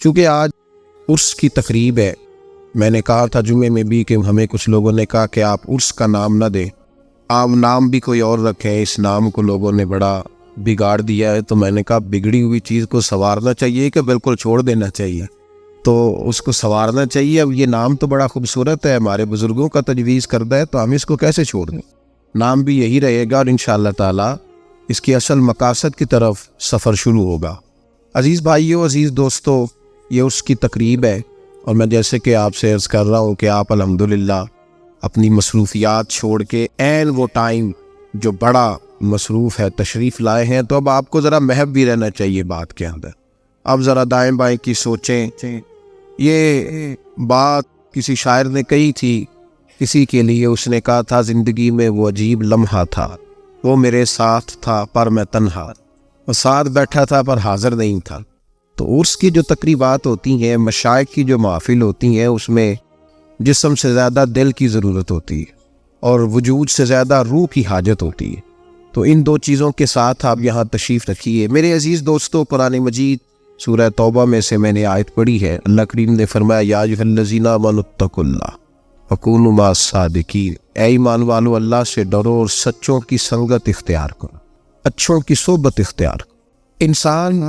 چونکہ آج عرس کی تقریب ہے، میں نے کہا تھا جمعے میں بھی کہ ہمیں کچھ لوگوں نے کہا کہ آپ عرس کا نام نہ دیں، آپ نام بھی کوئی اور رکھیں، اس نام کو لوگوں نے بڑا بگاڑ دیا ہے۔ تو میں نے کہا بگڑی ہوئی چیز کو سنوارنا چاہیے کہ بالکل چھوڑ دینا چاہیے؟ تو اس کو سنوارنا چاہیے۔ اب یہ نام تو بڑا خوبصورت ہے، ہمارے بزرگوں کا تجویز کردہ ہے، تو ہم اس کو کیسے چھوڑ دیں؟ نام بھی یہی رہے گا، اور انشاءاللہ تعالی اس کی اصل مقاصد کی طرف سفر شروع ہوگا۔ عزیز بھائیو، عزیز دوستو، یہ اس کی تقریب ہے، اور میں جیسے کہ آپ سے عرض کر رہا ہوں کہ آپ الحمدللہ اپنی مصروفیات چھوڑ کے عین وہ ٹائم جو بڑا مصروف ہے تشریف لائے ہیں، تو اب آپ کو ذرا محب بھی رہنا چاہیے بات کے اندر۔ اب ذرا دائیں بائیں کی سوچیں۔ یہ بات کسی شاعر نے کہی تھی کسی کے لیے، اس نے کہا تھا زندگی میں وہ عجیب لمحہ تھا، وہ میرے ساتھ تھا پر میں تنہا، وہ ساتھ بیٹھا تھا پر حاضر نہیں تھا۔ تو عرس کی جو تقریبات ہوتی ہیں، مشائخ کی جو محافل ہوتی ہیں، اس میں جسم سے زیادہ دل کی ضرورت ہوتی ہے، اور وجود سے زیادہ روح کی حاجت ہوتی ہے۔ تو ان دو چیزوں کے ساتھ آپ یہاں تشریف رکھیے۔ میرے عزیز دوستو، قرآن مجید سورہ توبہ میں سے میں نے آیت پڑھی ہے، اللہ کریم نے فرمایا یا ایھا الذین آمنوا اتقوا اللہ وکونوا مع الصادقین، اے ایمان والو اللہ سے ڈرو اور سچوں کی سنگت اختیار کرو، اچھوں کی صحبت اختیار کرو۔ انسان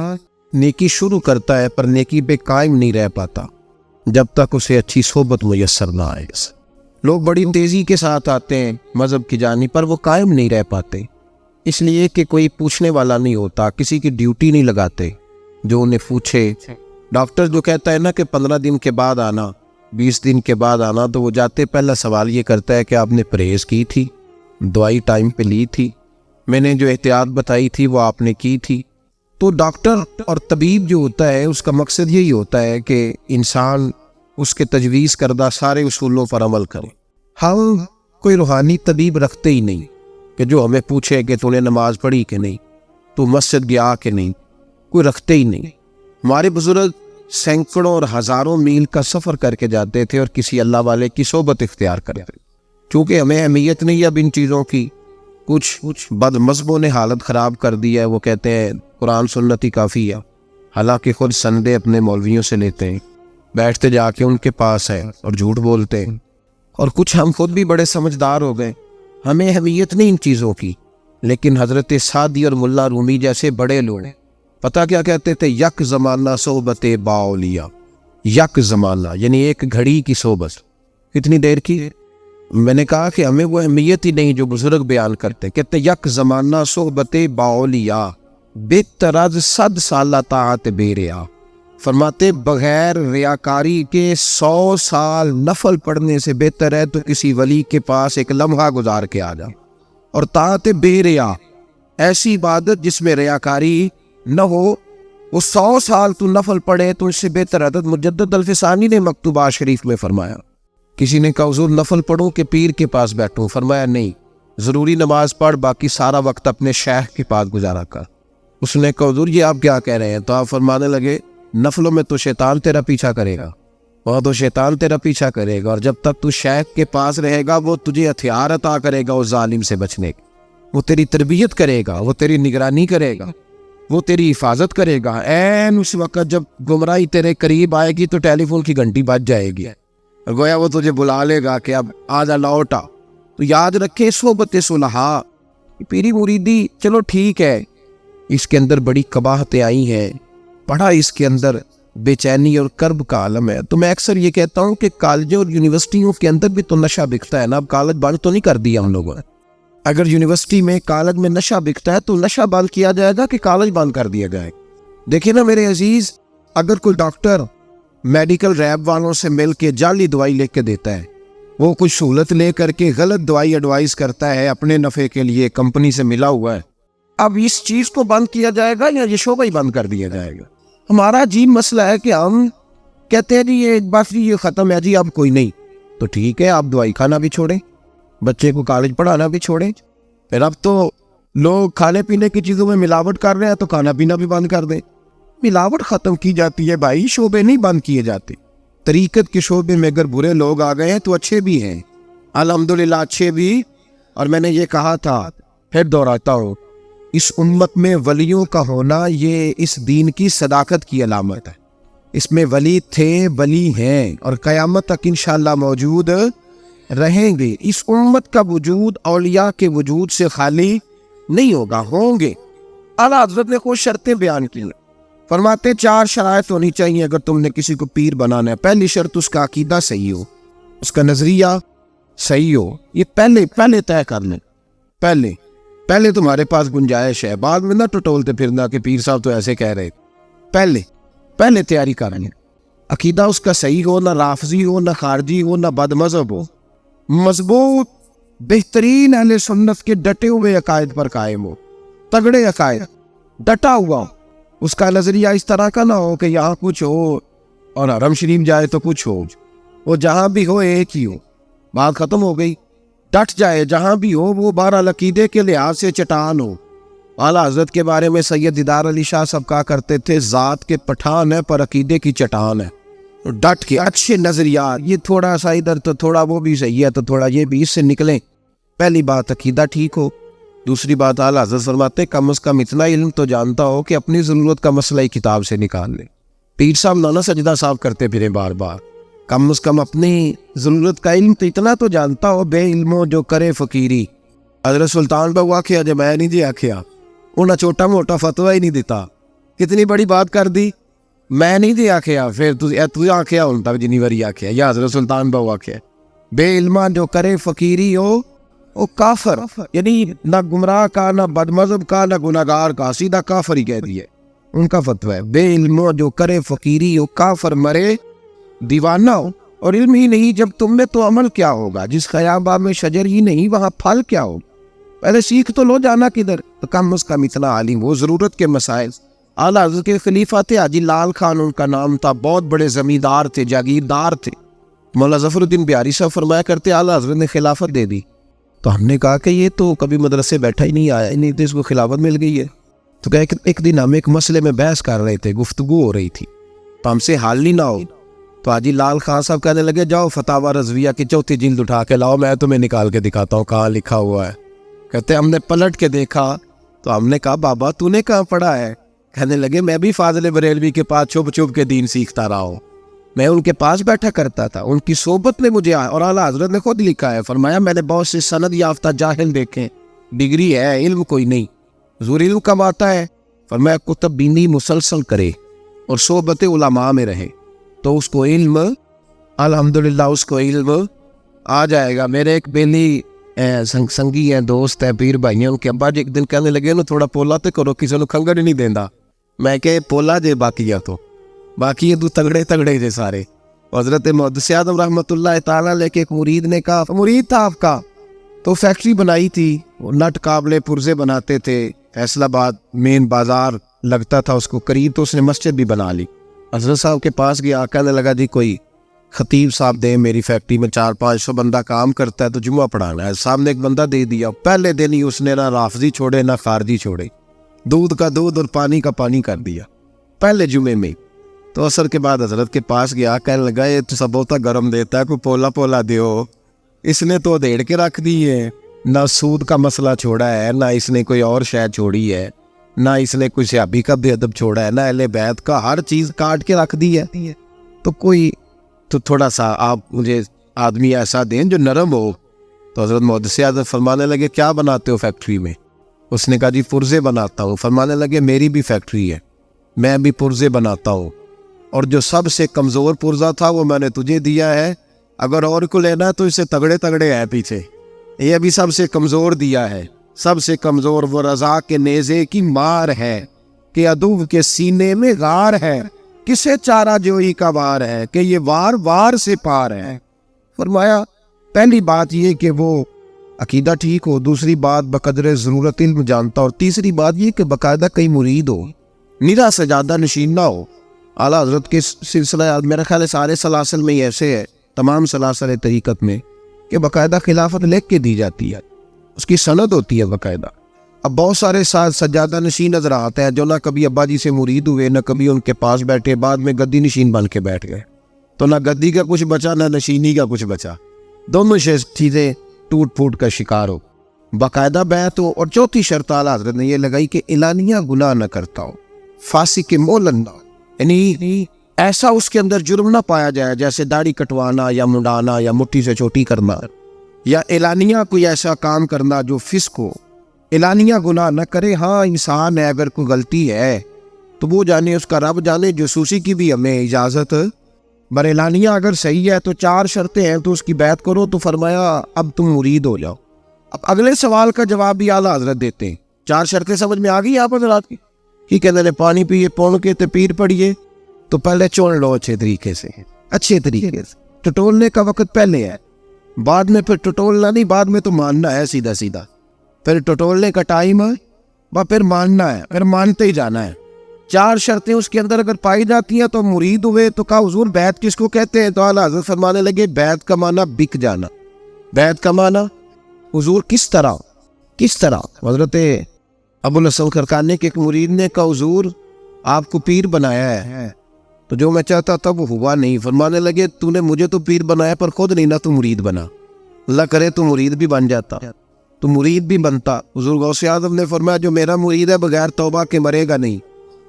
نیکی شروع کرتا ہے پر نیکی پہ قائم نہیں رہ پاتا جب تک اسے اچھی صحبت میسر نہ آئے۔ لوگ بڑی تیزی کے ساتھ آتے ہیں مذہب کی جانب، پر وہ قائم نہیں رہ پاتے، اس لیے کہ کوئی پوچھنے والا نہیں ہوتا، کسی کی ڈیوٹی نہیں لگاتے جو انہیں پوچھے۔ ڈاکٹر جو کہتا ہے نا کہ 15 دن کے بعد آنا، 20 دن کے بعد آنا، تو وہ جاتے پہلا سوال یہ کرتا ہے کہ آپ نے پرہیز کی تھی، دوائی ٹائم پہ لی تھی، میں نے جو احتیاط بتائی تھی وہ آپ نے کی تھی۔ تو ڈاکٹر اور طبیب جو ہوتا ہے اس کا مقصد یہی ہوتا ہے کہ انسان اس کے تجویز کردہ سارے اصولوں پر عمل کرے۔ ہم کوئی روحانی طبیب رکھتے ہی نہیں کہ جو ہمیں پوچھے کہ تو نے نماز پڑھی کہ نہیں، تو مسجد گیا کہ نہیں، کوئی رکھتے ہی نہیں۔ ہمارے بزرگ سینکڑوں اور ہزاروں میل کا سفر کر کے جاتے تھے اور کسی اللہ والے کی صحبت اختیار کرتے تھے۔ چونکہ ہمیں اہمیت نہیں اب ان چیزوں کی، کچھ بد مذہبوں نے حالت خراب کر دی ہے، وہ کہتے ہیں قرآن سنت ہی کافی ہے، حالانکہ خود سندے اپنے مولویوں سے لیتے ہیں، بیٹھتے جا کے ان کے پاس ہے اور جھوٹ بولتے ہیں۔ اور کچھ ہم خود بھی بڑے سمجھدار ہو گئے، ہمیں اہمیت نہیں ان چیزوں کی، لیکن حضرت سعدی اور ملا رومی جیسے بڑے لوگ پتہ کیا کہتے تھے؟ یک زمانہ صحبت با اولیاء، یک زمانہ یعنی ایک گھڑی کی صحبت، کتنی دیر کی؟ میں نے کہا کہ ہمیں وہ اہمیت ہی نہیں جو بزرگ بیان کرتے، کہتے یک زمانہ صحبت با اولیاء بہتر از 100 سالہ طاعت بے ریا، فرماتے بغیر ریاکاری کے 100 سال نفل پڑھنے سے بہتر ہے تو کسی ولی کے پاس ایک لمحہ گزار کے آ جا۔ اور طاعت بے ریا، ایسی عبادت جس میں ریاکاری نہ ہو، وہ 100 سال تو نفل پڑھے تو اس سے بہتر ہے۔ مجدد الفسانی نے مکتوبات شریف میں فرمایا، کسی نے کہا حضور نفل پڑھوں کہ پیر کے پاس بیٹھوں؟ فرمایا نہیں، ضروری نماز پڑھ، باقی سارا وقت اپنے شیخ کے پاس گزارا کر۔ اس نے کہا حضور یہ آپ کیا کہہ رہے ہیں؟ تو آپ فرمانے لگے نفلوں میں تو شیطان تیرا پیچھا کرے گا، وہاں تو شیطان تیرا پیچھا کرے گا، اور جب تک تو شیخ کے پاس رہے گا وہ تجھے ہتھیار عطا کرے گا اس ظالم سے بچنے کے، وہ تیری تربیت کرے گا، وہ تیری نگرانی کرے گا، وہ تیری حفاظت کرے گا۔ عین اس وقت جب گمراہی تیرے قریب آئے گی تو ٹیلی فون کی گھنٹی بج جائے گی، گویا وہ تجھے بلا لے گا کہ اب آجا لوٹا۔ تو یاد رکھے صحبت صلحاء، پیری مریدی چلو ٹھیک ہے، اس کے اندر بڑی قباحتیں آئی ہیں، پڑھا اس کے اندر بے چینی اور کرب کا عالم ہے۔ تو میں اکثر یہ کہتا ہوں کہ کالجوں اور یونیورسٹیوں کے اندر بھی تو نشہ بکتا ہے نا، اب کالج بند تو نہیں کر دیا ہم لوگوں نے۔ اگر یونیورسٹی میں کالج میں نشہ بکتا ہے تو نشہ بند کیا جائے گا کہ کالج بند کر دیا جائے گا؟ دیکھیں نا میرے عزیز، اگر کوئی ڈاکٹر میڈیکل ریب والوں سے مل کے جعلی دوائی لے کے دیتا ہے، وہ کچھ سہولت لے کر کے غلط دوائی ایڈوائز کرتا ہے اپنے نفع کے لیے، کمپنی سے ملا ہوا ہے، اب اس چیز کو بند کیا جائے گا یا یہ شعبہ ہی بند کر دیا جائے گا؟ ہمارا عجیب مسئلہ ہے کہ ہم کہتے ہیں جی یہ بس یہ ختم ہے جی، اب کوئی نہیں، تو ٹھیک ہے آپ دوائی کھانا بھی چھوڑیں، بچے کو کالج پڑھانا بھی چھوڑیں، پھر اب تو لوگ کھانے پینے کی چیزوں میں ملاوٹ کر رہے ہیں تو کھانا پینا بھی بند کر دیں۔ ملاوٹ ختم کی جاتی ہے بھائی، شعبے نہیں بند کیے جاتے۔ طریقت کے شعبے میں اگر برے لوگ آ گئے ہیں تو اچھے بھی ہیں، الحمدللہ اچھے بھی۔ اور میں نے یہ کہا تھا، پھر دہراتا ہوں، اس امت میں ولیوں کا ہونا یہ اس دین کی صداقت کی علامت ہے۔ اس میں ولی تھے، ولی ہیں، اور قیامت تک انشاءاللہ موجود رہیں گے۔ اس امت کا وجود اولیاء کے وجود سے خالی نہیں ہوگا، ہوں گے۔ اعلیٰ حضرت نے کچھ شرطیں بیان کی، فرماتے 4 شرائط ہونی چاہیے اگر تم نے کسی کو پیر بنانا ہے۔ پہلی شرط اس کا عقیدہ صحیح ہو، اس کا نظریہ صحیح ہو، یہ پہلے طے کر لیں۔ پہلے تمہارے پاس گنجائش ہے، بعد میں نہ ٹٹولتے پھرنا کہ پیر صاحب تو ایسے کہہ رہے۔ پہلے تیاری کر لیں، عقیدہ اس کا صحیح ہو، نہ رافضی ہو، نہ خارجی ہو، نہ بد مذہب ہو، مضبوط بہترین اہل سنت کے ڈٹے ہوئے عقائد پر قائم ہو، تگڑے عقائد، ڈٹا ہوا۔ اس کا نظریہ اس طرح کا نہ ہو کہ یہاں کچھ ہو اور حرم شریف جائے تو کچھ ہو، وہ جہاں بھی ہو ایک ہی ہو، بات ختم ہو گئی۔ ڈٹ جائے جہاں بھی ہو، وہ بہرحال عقیدے کے لحاظ سے چٹان ہو۔ اعلیٰ حضرت کے بارے میں سید دیدار علی شاہ صاحب کہا کرتے تھے، ذات کے پٹھان ہے پر عقیدے کی چٹان ہے۔ ڈٹ کے اچھے نظریات، یہ تھوڑا سا ادھر تو تھوڑا وہ بھی صحیح ہے تو تھوڑا یہ بھی، اس سے نکلیں۔ پہلی بات عقیدہ ٹھیک ہو۔ دوسری بات اعلیٰ حضرت فرماتے کم از کم اتنا علم تو جانتا ہو کہ اپنی ضرورت کا مسئلہ ہی کتاب سے نکال لے۔ پیر صاحب نانا سجدہ صاحب کرتے پھرے بار بار، کم از کم اپنی ضرورت کا علم تو اتنا تو جانتا ہو۔ بے علموں جو کرے فقیری، حضرت سلطان بہو آکھیا جو میں نہیں جی آکھیا، انہاں چھوٹا موٹا فتویٰ ہی نہیں دیتا، کتنی بڑی بات کر دی، میں نہیں جی آکھیا، پھر تو آکھیا ان تک جنی واری آکھیا، یا حضرت سلطان بہو آکھیا۔ بے علمہ جو کرے فقیری ہو وہ کافر، یعنی نہ گمراہ کا، نہ بد مذہب کا، نہ گناہگار کا، سیدھا کافر ہی کہہ دیے، ان کا فتویٰ ہے۔ بے علموں جو کرے فقیری ہو کافر، مرے دیوانہ ہو، اور علم ہی نہیں جب تم میں تو عمل کیا ہوگا؟ جس خیابہ میں شجر ہی نہیں وہاں پھل کیا ہوگا؟ پہلے سیکھ تو لو، جانا کدھر؟ تو کم از کم اتنا عالم ہو، ضرورت کے مسائل۔ اعلیٰ حضرت کے خلیفہ تھے حاجی لال خان ان کا نام تھا، بہت بڑے زمیندار تھے، جاگیردار تھے۔ مولا ظفر الدین بہاری صاحب فرمایا کرتے اعلیٰ حضرت نے خلافت دے دی، تو ہم نے کہا کہ یہ تو کبھی مدرسے بیٹھا ہی نہیں آیا، نہیں تو اس کو خلافت مل گئی ہے۔ تو کہ ایک دن ہم ایک مسئلے میں بحث کر رہے تھے، گفتگو ہو رہی تھی، تو ہم سے حل ہی نہ ہو، تو حاجی لال خان صاحب کہنے لگے جاؤ فتاوی رضویہ کی 4 جلد اٹھا کے لاؤ، میں تمہیں نکال کے دکھاتا ہوں کہاں لکھا ہوا ہے۔ کہتے ہم نے پلٹ کے دیکھا تو ہم نے کہا بابا تو نے کہاں پڑھا ہے؟ کہنے لگے میں بھی فاضل بریلوی کے پاس چھپ چھپ کے دین سیکھتا رہا ہوں، میں ان کے پاس بیٹھا کرتا تھا، ان کی صحبت نے مجھے اور اعلیٰ حضرت نے خود لکھا ہے، فرمایا میں نے بہت سے سند یافتہ جاہل دیکھے، ڈگری ہے علم کوئی نہیں، حضور علم کب آتا ہے؟ فرمایا کتب بینی مسلسل کرے اور صحبت علماء میں رہے تو اس کو علم، الحمدللہ اس کو علم آ جائے گا۔ میرے ایک بیلی سنگی ہیں، دوست ہے، پیر بھائی ہیں، ان کے ابا جی ایک دن کہنے لگے نا تھوڑا پولا تو کرو، کسی نے کھنگڑ ہی نہیں دینا۔ میں کہ پولا جے باقی ہے تو باقی یہ تگڑے جے سارے۔ حضرت محدث اعظم رحمۃ اللہ تعالیٰ لے کے ایک مرید نے کہا، مرید تھا آپ کا، تو فیکٹری بنائی تھی، وہ نٹ قابلے پرزے بناتے تھے، فیصل آباد مین بازار لگتا تھا اس کو قریب، تو اس نے مسجد بھی بنا لی۔ حضرت صاحب کے پاس گیا، کہنے لگا جی کوئی خطیب صاحب دے، میری فیکٹری میں 400-500 بندہ کام کرتا ہے تو جمعہ پڑھانا ہے۔ صاحب نے ایک بندہ دے دیا، پہلے دن ہی اس نے نہ رافضی چھوڑے نہ خارجی چھوڑے، دودھ کا دودھ اور پانی کا پانی کر دیا پہلے جمعے میں۔ تو عصر کے بعد حضرت کے پاس گیا، کہنے لگا یہ تو سب ہوتا گرم دیتا ہے، کوئی پولا دیو، اس نے تو دیڑ کے رکھ دی ہے، نہ سود کا مسئلہ چھوڑا ہے، نہ اس نے کوئی اور شے چھوڑی ہے، نہ اس نے کوئی صحابی کا بے ادب چھوڑا ہے، نہ اہل بیت کا، ہر چیز کاٹ کے رکھ دی ہے۔ تو تھوڑا سا آپ مجھے آدمی ایسا دیں جو نرم ہو۔ تو حضرت محدث اعظم فرمانے لگے کیا بناتے ہو فیکٹری میں؟ اس نے کہا جی پرزے بناتا ہوں۔ فرمانے لگے میری بھی فیکٹری ہے، میں بھی پرزے بناتا ہوں، اور جو سب سے کمزور پرزہ تھا وہ میں نے تجھے دیا ہے، اگر اور کو لینا تو اسے تگڑے ہے پیچھے، یہ ابھی سب سے کمزور دیا ہے، سب سے کمزور وہ رضا کے نیزے کی مار ہے کہ عدو کے سینے میں غار ہے، کسے چارہ جوئی کا وار ہے کہ یہ وار سے پار ہے۔ فرمایا پہلی بات یہ کہ وہ عقیدہ ٹھیک ہو، دوسری بات بقدر ضرورت علم جانتا، اور تیسری بات یہ کہ باقاعدہ کئی مرید ہو، نرا سجادہ نشین نہ ہو۔ اعلیٰ حضرت کے سلسلہ میرا خیال ہے سارے سلاسل میں ہی ایسے ہے، تمام سلاسل طریقت میں، کہ باقاعدہ خلافت لکھ کے دی جاتی ہے، اس کی سند ہوتی ہے باقاعدہ۔ اب بہت سارے سجادہ نشین نظر آتے ہیں جو نہ کبھی ابا جی سے مرید ہوئے، نہ کبھی ان کے پاس بیٹھے، بعد میں گدی نشین بن کے بیٹھ گئے، تو نہ گدی کا کچھ بچا نہ نشینی کا کچھ بچا، دونوں چیزیں ٹوٹ پھوٹ کا شکار ہو، باقاعدہ بیعت ہو۔ اور چوتھی شرط اعلیٰ حضرت نے یہ لگائی کہ اعلانیہ گناہ نہ کرتا ہو، فاسق مولن نہ، یعنی ایسا اس کے اندر جرم نہ پایا جائے جیسے داڑھی کٹوانا یا منڈانا یا مٹھی سے چھوٹی کرنا یا اعلانیہ کوئی ایسا کام کرنا جو فسق ہو. اعلانیہ گناہ نہ کرے. ہاں انسان ہے، اگر کوئی غلطی ہے تو وہ جانے، اس کا رب جانے. جاسوسی کی بھی ہمیں اجازت، بر اعلانیہ اگر صحیح ہے تو 4 شرطیں ہیں تو اس کی بیعت کرو. تو فرمایا اب تم مرید ہو جاؤ. اب اگلے سوال کا جواب بھی اعلیٰ حضرت دیتے ہیں. 4 شرطیں سمجھ میں آ گئی آپ حضرات کی؟ کہ کہتے ہیں پانی پیے پون کے تے پیر پڑیے. تو پہلے چون لو اچھے طریقے سے، اچھے طریقے سے. ٹٹولنے کا وقت پہلے ہے، بعد میں پھر ٹٹولنا نہیں، بعد میں تو ماننا ہے سیدھا سیدھا. پھر ٹٹولنے کا ٹائم ہے، پھر ماننا ہے، پھر مانتے ہی جانا ہے. 4 شرطیں اس کے اندر اگر پائی جاتی ہیں تو مرید ہوئے. تو کہا حضور بیعت کس کو کہتے ہیں؟ تو اعلیٰ حضرت فرمانے لگے بیعت کا معنی بک جانا. بیعت کا معنی حضور کس طرح؟ حضرت ابو الحسن خرقانی کے ایک مرید نے کہا حضور آپ کو پیر بنایا ہے تو جو میں چاہتا تھا وہ ہوا نہیں. فرمانے لگے تو نے مجھے تو پیر بنایا پر خود نہیں نا تو مرید بنا. اللہ کرے تو مرید بھی بن جاتا، تو مرید بھی بنتا. حضور غوث اعظم نے فرمایا جو میرا مرید ہے بغیر توبہ کے مرے گا نہیں،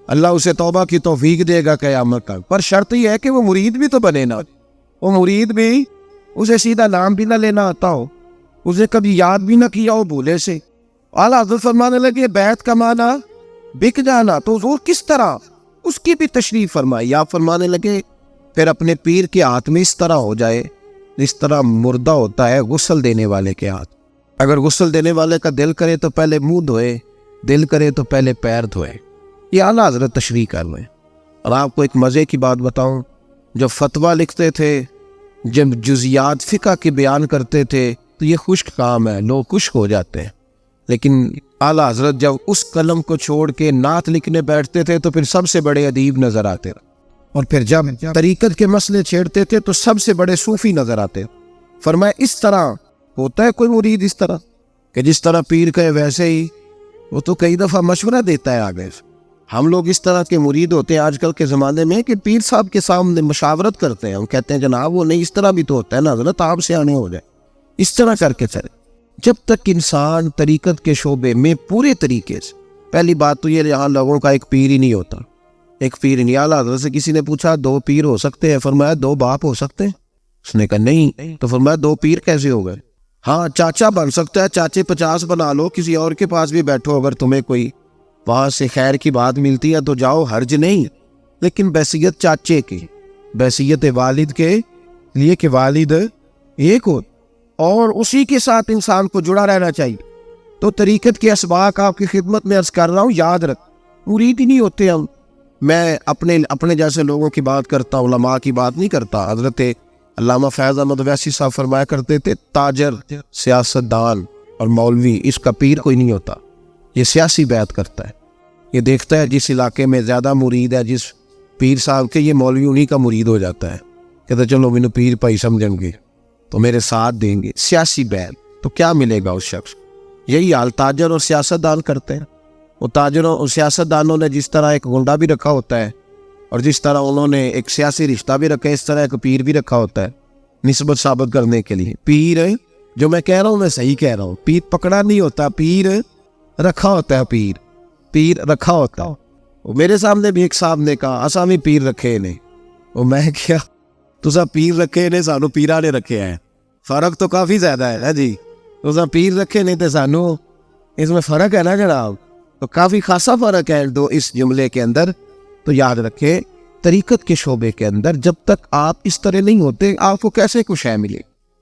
اللہ اسے توبہ کی توفیق دے گا قیامت تک. پر شرط یہ ہے کہ وہ مرید بھی تو بنے نا. وہ مرید بھی اسے سیدھا نام بھی نہ لینا آتا ہو، اسے کبھی یاد بھی نہ کیا ہو بھولے سے. اعلیٰ حضرت فرمانے لگے بیعت کا معنی بک جانا. تو حضور کس طرح؟ اس کی بھی تشریح فرمائی. آپ فرمانے لگے پھر اپنے پیر کے ہاتھ میں اس طرح ہو جائے اس طرح مردہ ہوتا ہے غسل دینے والے کے ہاتھ. اگر غسل دینے والے کا دل کرے تو پہلے منہ دھوئے، دل کرے تو پہلے پیر دھوئے. یہ اعلیٰ حضرت تشریح کر رہے ہیں. اور آپ کو ایک مزے کی بات بتاؤں، جب فتویٰ لکھتے تھے، جب جزیات فقہ کے بیان کرتے تھے تو یہ خشک کام ہے، لوگ خشک ہو جاتے ہیں. لیکن اعلیٰ حضرت جب اس قلم کو چھوڑ کے نعت لکھنے بیٹھتے تھے تو پھر سب سے بڑے ادیب نظر آتے. اور پھر جب طریقت کے مسئلے چھیڑتے تھے تو سب سے بڑے صوفی نظر آتے. فرمایا اس طرح ہوتا ہے کوئی مرید اس طرح کہ جس طرح پیر کہے ویسے ہی. وہ تو کئی دفعہ مشورہ دیتا ہے آگے. ہم لوگ اس طرح کے مرید ہوتے ہیں آج کل کے زمانے میں کہ پیر صاحب کے سامنے مشاورت کرتے ہیں. ہم کہتے ہیں جناب وہ نہیں، اس طرح بھی تو ہوتا ہے نا حضرت، آپ سے آنے ہو جائے. اس طرح کر کے چلے. جب تک انسان طریقت کے شعبے میں پورے طریقے سے، پہلی بات تو یہ یہاں لوگوں کا ایک پیر ہی نہیں ہوتا، ایک پیر نہیں. اعلیٰ حضرت سے کسی نے پوچھا 2 پیر ہو سکتے ہیں؟ فرمایا 2 باپ ہو سکتے ہیں؟ اس نے کہا نہیں. تو فرمایا 2 پیر کیسے ہو گئے؟ ہاں چاچا بن سکتا ہے، چاچے 50 بنا لو، کسی اور کے پاس بھی بیٹھو، اگر تمہیں کوئی وہاں سے خیر کی بات ملتی ہے تو جاؤ، حرج نہیں. لیکن بحیثیت چاچے کی، بحیثیت والد کے لیے کہ والد ایک ہو اور اسی کے ساتھ انسان کو جڑا رہنا چاہیے. تو طریقت کے اسباق آپ کی خدمت میں عرض کر رہا ہوں، یاد رکھ. مرید ہی نہیں ہوتے ہم. میں اپنے جیسے لوگوں کی بات کرتا ہوں، علماء کی بات نہیں کرتا. حضرت علامہ فیض احمد ویسی صاحب فرمایا کرتے تھے تاجر، سیاستدان اور مولوی اس کا پیر کوئی نہیں ہوتا. یہ سیاسی بیعت کرتا ہے، یہ دیکھتا ہے جس علاقے میں زیادہ مرید ہے، جس پیر صاحب کے، یہ مولوی انہی کا مرید ہو جاتا ہے. کہتا چلو مینوں پیر پائی سمجھیں گے تو میرے ساتھ دیں گے. سیاسی بیعت تو کیا ملے گا اس شخص؟ یہی حال تاجر اور سیاستدان کرتے ہیں. وہ تاجروں اور سیاستدانوں نے جس طرح ایک گنڈا بھی رکھا ہوتا ہے اور جس طرح انہوں نے ایک سیاسی رشتہ بھی رکھا ہے، اس طرح ایک پیر بھی رکھا ہوتا ہے نسبت ثابت کرنے کے لیے. پیر جو میں کہہ رہا ہوں میں صحیح کہہ رہا ہوں، پیر پکڑا نہیں ہوتا، پیر رکھا ہوتا ہے. پیر رکھا ہوتا ہے. وہ میرے سامنے بھی ایک صاحب نے کہا اساں بھی پیر رکھے نے. وہ میں کیا تسا پیر رکھے نے، سانو پیرا نے رکھے ہیں. فرق تو کافی زیادہ ہے نا جی. تسا پیر رکھے نہیں تے سانو، اس میں فرق ہے نا جناب. تو کافی خاصا فرق ہے دو اس جملے کے اندر. تو یاد رکھے طریقت کے شعبے کے اندر جب تک آپ اس طرح نہیں ہوتے آپ کو کیسے کچھ ہے ملے.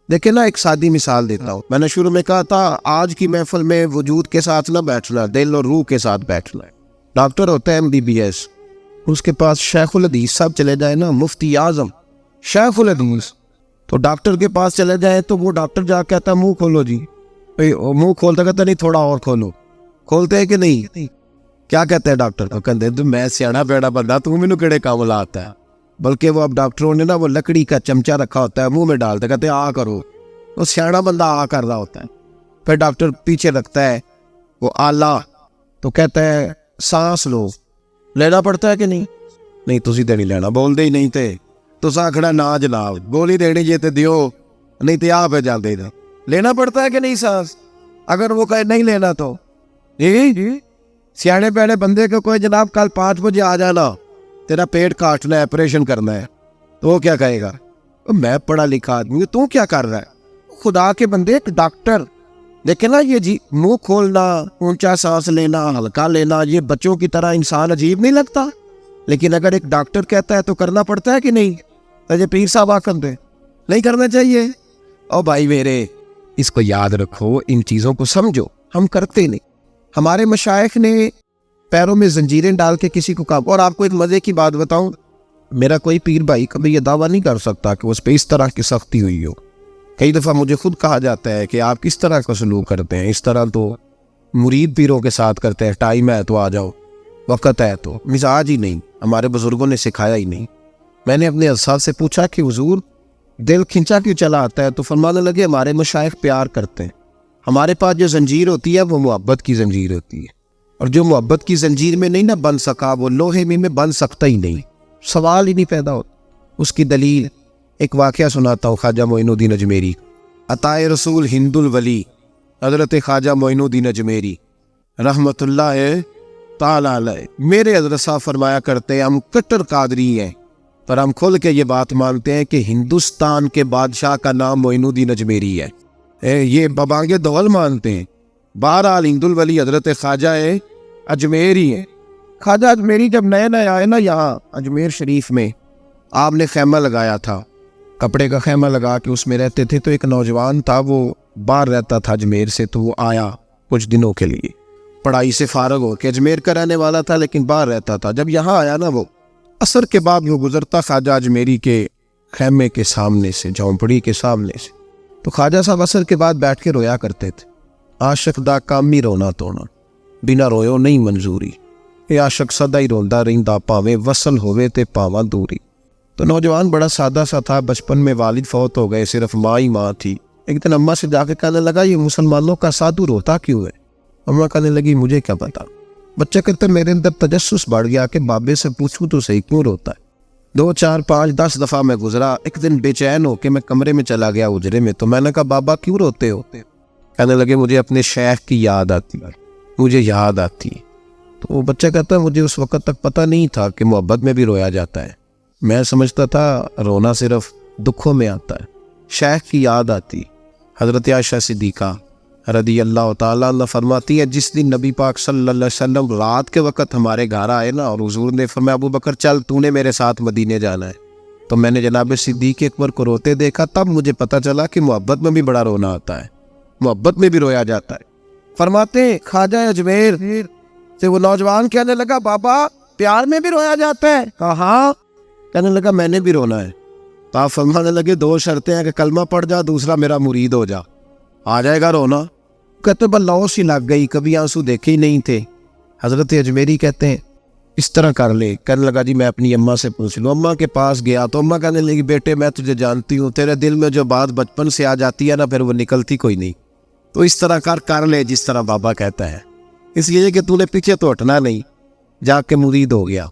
دیکھیں نا ایک سادی مثال دیتا ہوں. میں نے شروع میں کہا تھا آج کی محفل میں وجود کے ساتھ نہ بیٹھنا، دل اور روح کے ساتھ بیٹھنا ہے. ڈاکٹر ہوتا ہے MBBS، اس کے پاس شیخ الحدیث صاحب چلے جائیں نا، مفتی اعظم شیخ الحدیث، تو ڈاکٹر کے پاس چلے جائیں تو وہ ڈاکٹر جا کہتا منہ کھولو جی. منہ کھولتا کہتا نہیں تھوڑا اور کھولو. کھولتے ہیں کہ نہیں؟ کیا کہتے ہیں ڈاکٹر؟ تو کہتے میں سیاڑا بیڑا بندہ، تو مینوں کہڑے کام لاتا ہے. بلکہ وہ اب ڈاکٹروں نے نا وہ لکڑی کا چمچہ رکھا ہوتا ہے، منہ میں ڈالتے کہتے ہیں آ کرو. وہ سیاڑا بندہ آ کر رہا ہوتا ہے. پھر ڈاکٹر پیچھے رکھتا ہے وہ آلہ، تو کہتا ہے سانس لو. لینا پڑتا ہے کہ نہیں؟ نہیں تسی تے نہیں لینا، بول دے ہی نہیں تے. تو آکھنا نا جناب گولی دینی جے تے دیو، نہیں تے آپ جا دے دا. لینا پڑتا ہے کہ نہیں سانس؟ اگر وہ کہے نہیں لینا تو جی سیاڑے پیڑے بندے کو کوئی جناب کل 5 بجے آ جانا، تیرا پیٹ کاٹنا ہے، آپریشن کرنا ہے، تو وہ کیا کہے گا؟ میں پڑھا لکھا آدمی ہوں، تو کیا کر رہا ہے؟ خدا کے بندے، ایک ڈاکٹر دیکھیں نا، یہ جی منہ کھولنا، اونچا سانس لینا، ہلکا لینا، یہ بچوں کی طرح انسان عجیب نہیں لگتا؟ لیکن اگر ایک ڈاکٹر کہتا ہے تو کرنا پڑتا ہے کہ نہیں؟ یہ پیر صاحب آکم دے نہیں کرنا چاہیے؟ او بھائی میرے، اس کو یاد رکھو، ان چیزوں کو سمجھو، ہم کرتے نہیں۔ ہمارے مشائخ نے پیروں میں زنجیریں ڈال کے کسی کو کہا۔ اور آپ کو ایک مزے کی بات بتاؤں، میرا کوئی پیر بھائی کبھی یہ دعویٰ نہیں کر سکتا کہ اس پہ اس طرح کی سختی ہوئی ہو۔ کئی دفعہ مجھے خود کہا جاتا ہے کہ آپ کس طرح کا سلوک کرتے ہیں، اس طرح تو مرید پیروں کے ساتھ کرتے ہیں، ٹائم ہے تو آ جاؤ، وقت ہے تو۔ مزاج ہی نہیں، ہمارے بزرگوں نے سکھایا ہی نہیں۔ میں نے اپنے استاد سے پوچھا کہ حضور دل کھنچا کیوں چلا آتا ہے؟ تو فرمانے لگے ہمارے مشائخ پیار کرتے ہیں، ہمارے پاس جو زنجیر ہوتی ہے وہ محبت کی زنجیر ہوتی ہے، اور جو محبت کی زنجیر میں نہیں نہ بن سکا وہ لوہے میں بن سکتا ہی نہیں، سوال ہی نہیں پیدا ہوتا۔ اس کی دلیل ایک واقعہ سناتا ہوں، خواجہ معین الدین اجمیری، عطائے رسول ہند الولی حضرت خواجہ معین الدین اجمیری رحمت اللہ تعالی علیہ۔ میرے حضرت صاحب فرمایا کرتے ہیں، ہم کٹر قادری ہیں، پر ہم کھل کے یہ بات مانتے ہیں کہ ہندوستان کے بادشاہ کا نام معین الدین اجمیری ہے۔ یہ ببانگ دول مانتے ہیں۔ بہرحال ہند الولی حضرت خواجہ اجمیری ہیں۔ خواجہ اجمیری جب نئے نئے آئے نا یہاں اجمیر شریف میں، آپ نے خیمہ لگایا تھا، کپڑے کا خیمہ لگا کے اس میں رہتے تھے۔ تو ایک نوجوان تھا، وہ باہر رہتا تھا اجمیر سے، تو وہ آیا کچھ دنوں کے لیے، پڑھائی سے فارغ ہو کے، اجمیر کا رہنے والا تھا لیکن باہر رہتا تھا۔ جب یہاں آیا نا، وہ عصر کے بعد وہ گزرتا خواجہ اجمیری کے خیمے کے سامنے سے، جھونپڑی کے سامنے سے، تو خواجہ صاحب عصر کے بعد بیٹھ کے رویا کرتے تھے۔ عاشق دا کامی رونا تونا، بنا رویو نہیں منظوری، اے عاشق سدا ہی روندا رہندا، پاویں وصل ہوئے تے پاواں دوری۔ تو نوجوان بڑا سادہ سا تھا، بچپن میں والد فوت ہو گئے، صرف ماں ہی ماں تھی۔ ایک دن اماں سے جا کے کہنے لگا، یہ مسلمانوں کا سادھو روتا کیوں ہے؟ اماں کہنے لگی، مجھے کیا پتا۔ بچہ کہتے میرے اندر تجسس بڑھ گیا کہ بابے سے پوچھوں تو صحیح کیوں روتا ہے۔ 2 4 5 10 دفعہ میں گزرا، ایک دن بے چین ہو کے میں کمرے میں چلا گیا اجرے میں، تو میں نے کہا بابا کیوں روتے ہو؟ کہنے لگے مجھے اپنے شیخ کی یاد آتی ہے، مجھے یاد آتی ہے۔ تو وہ بچہ کہتا ہے مجھے اس وقت تک پتہ نہیں تھا کہ محبت میں بھی رویا جاتا ہے، میں سمجھتا تھا رونا صرف دکھوں میں آتا ہے۔ شیخ کی یاد آتی۔ حضرت عائشہ صدیقہ رضی اللہ تعالیٰ عنہ فرماتی ہے، جس دن نبی پاک صلی اللہ علیہ وسلم رات کے وقت ہمارے گھر آئے نا، اور حضور نے فرمایا ابو بکر چل تو نے میرے ساتھ مدینے جانا ہے، تو میں نے جناب صدیق اکبر کو روتے دیکھا، تب مجھے پتہ چلا کہ محبت میں بھی بڑا رونا آتا ہے، محبت میں بھی رویا جاتا ہے۔ فرماتے خواجہ اجمیر سے وہ نوجوان کہنے لگا، بابا پیار میں بھی رویا جاتا ہے؟ کہا ہاں۔ کہنے لگا میں نے بھی رونا ہے۔ تو آپ فرمانے لگے 2 شرطیں ہیں کہ کلمہ پڑھ جا، دوسرا میرا مرید ہو جا، آ جائے گا رونا۔ کہتے بلاؤ سی لگ گئی، کبھی آنسو دیکھے ہی نہیں تھے۔ حضرت اجمیری کہتے ہیں اس طرح کر لے۔ کہنے لگا جی میں اپنی اماں سے پوچھ لوں۔ اماں کے پاس گیا تو اماں کہنے لگی، بیٹے میں تجھے جانتی ہوں، تیرے دل میں جو بات بچپن سے آ جاتی ہے نا، پھر وہ نکلتی کوئی نہیں، تو اس طرح کر لے جس طرح بابا کہتا ہے، اس لیے کہ تو نے پیچھے تو ہٹنا نہیں۔ جا کے مرید ہو گیا،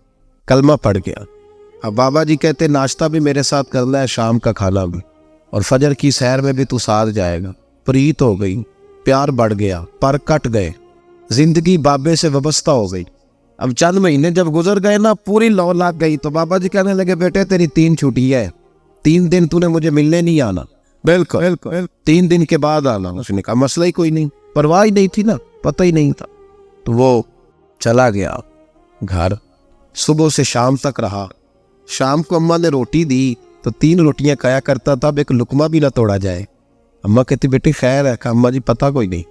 کلمہ پڑھ گیا۔ اب بابا جی کہتے ناشتہ بھی میرے ساتھ کرنا ہے، شام کا کھانا بھی، اور فجر کی سیر میں بھی تو ساتھ جائے گا۔ پریت ہو گئی، پیار بڑھ گیا، پر کٹ گئے، زندگی بابے سے وابستہ ہو گئی۔ اب چند مہینے جب گزر گئے نا، پوری لو لگ گئی، تو بابا جی کہنے لگے بیٹے تیری 3 چھٹی ہے، 3 دن تو نے مجھے ملنے نہیں آنا۔ بالکل 3 دن کے بعد آنا۔ اس نے کہا مسئلہ ہی کوئی نہیں، پرواہ ہی نہیں تھی نا، پتہ ہی نہیں تھا۔ تو وہ چلا گیا گھر، صبح سے شام تک رہا۔ شام کو اماں نے روٹی دی تو 3 روٹیاں کھایا کرتا تھا، اب ایک لقمہ بھی نہ توڑا جائے۔ اماں کہتی بیٹی خیر ہے؟ کہا اماں جی پتہ کوئی نہیں،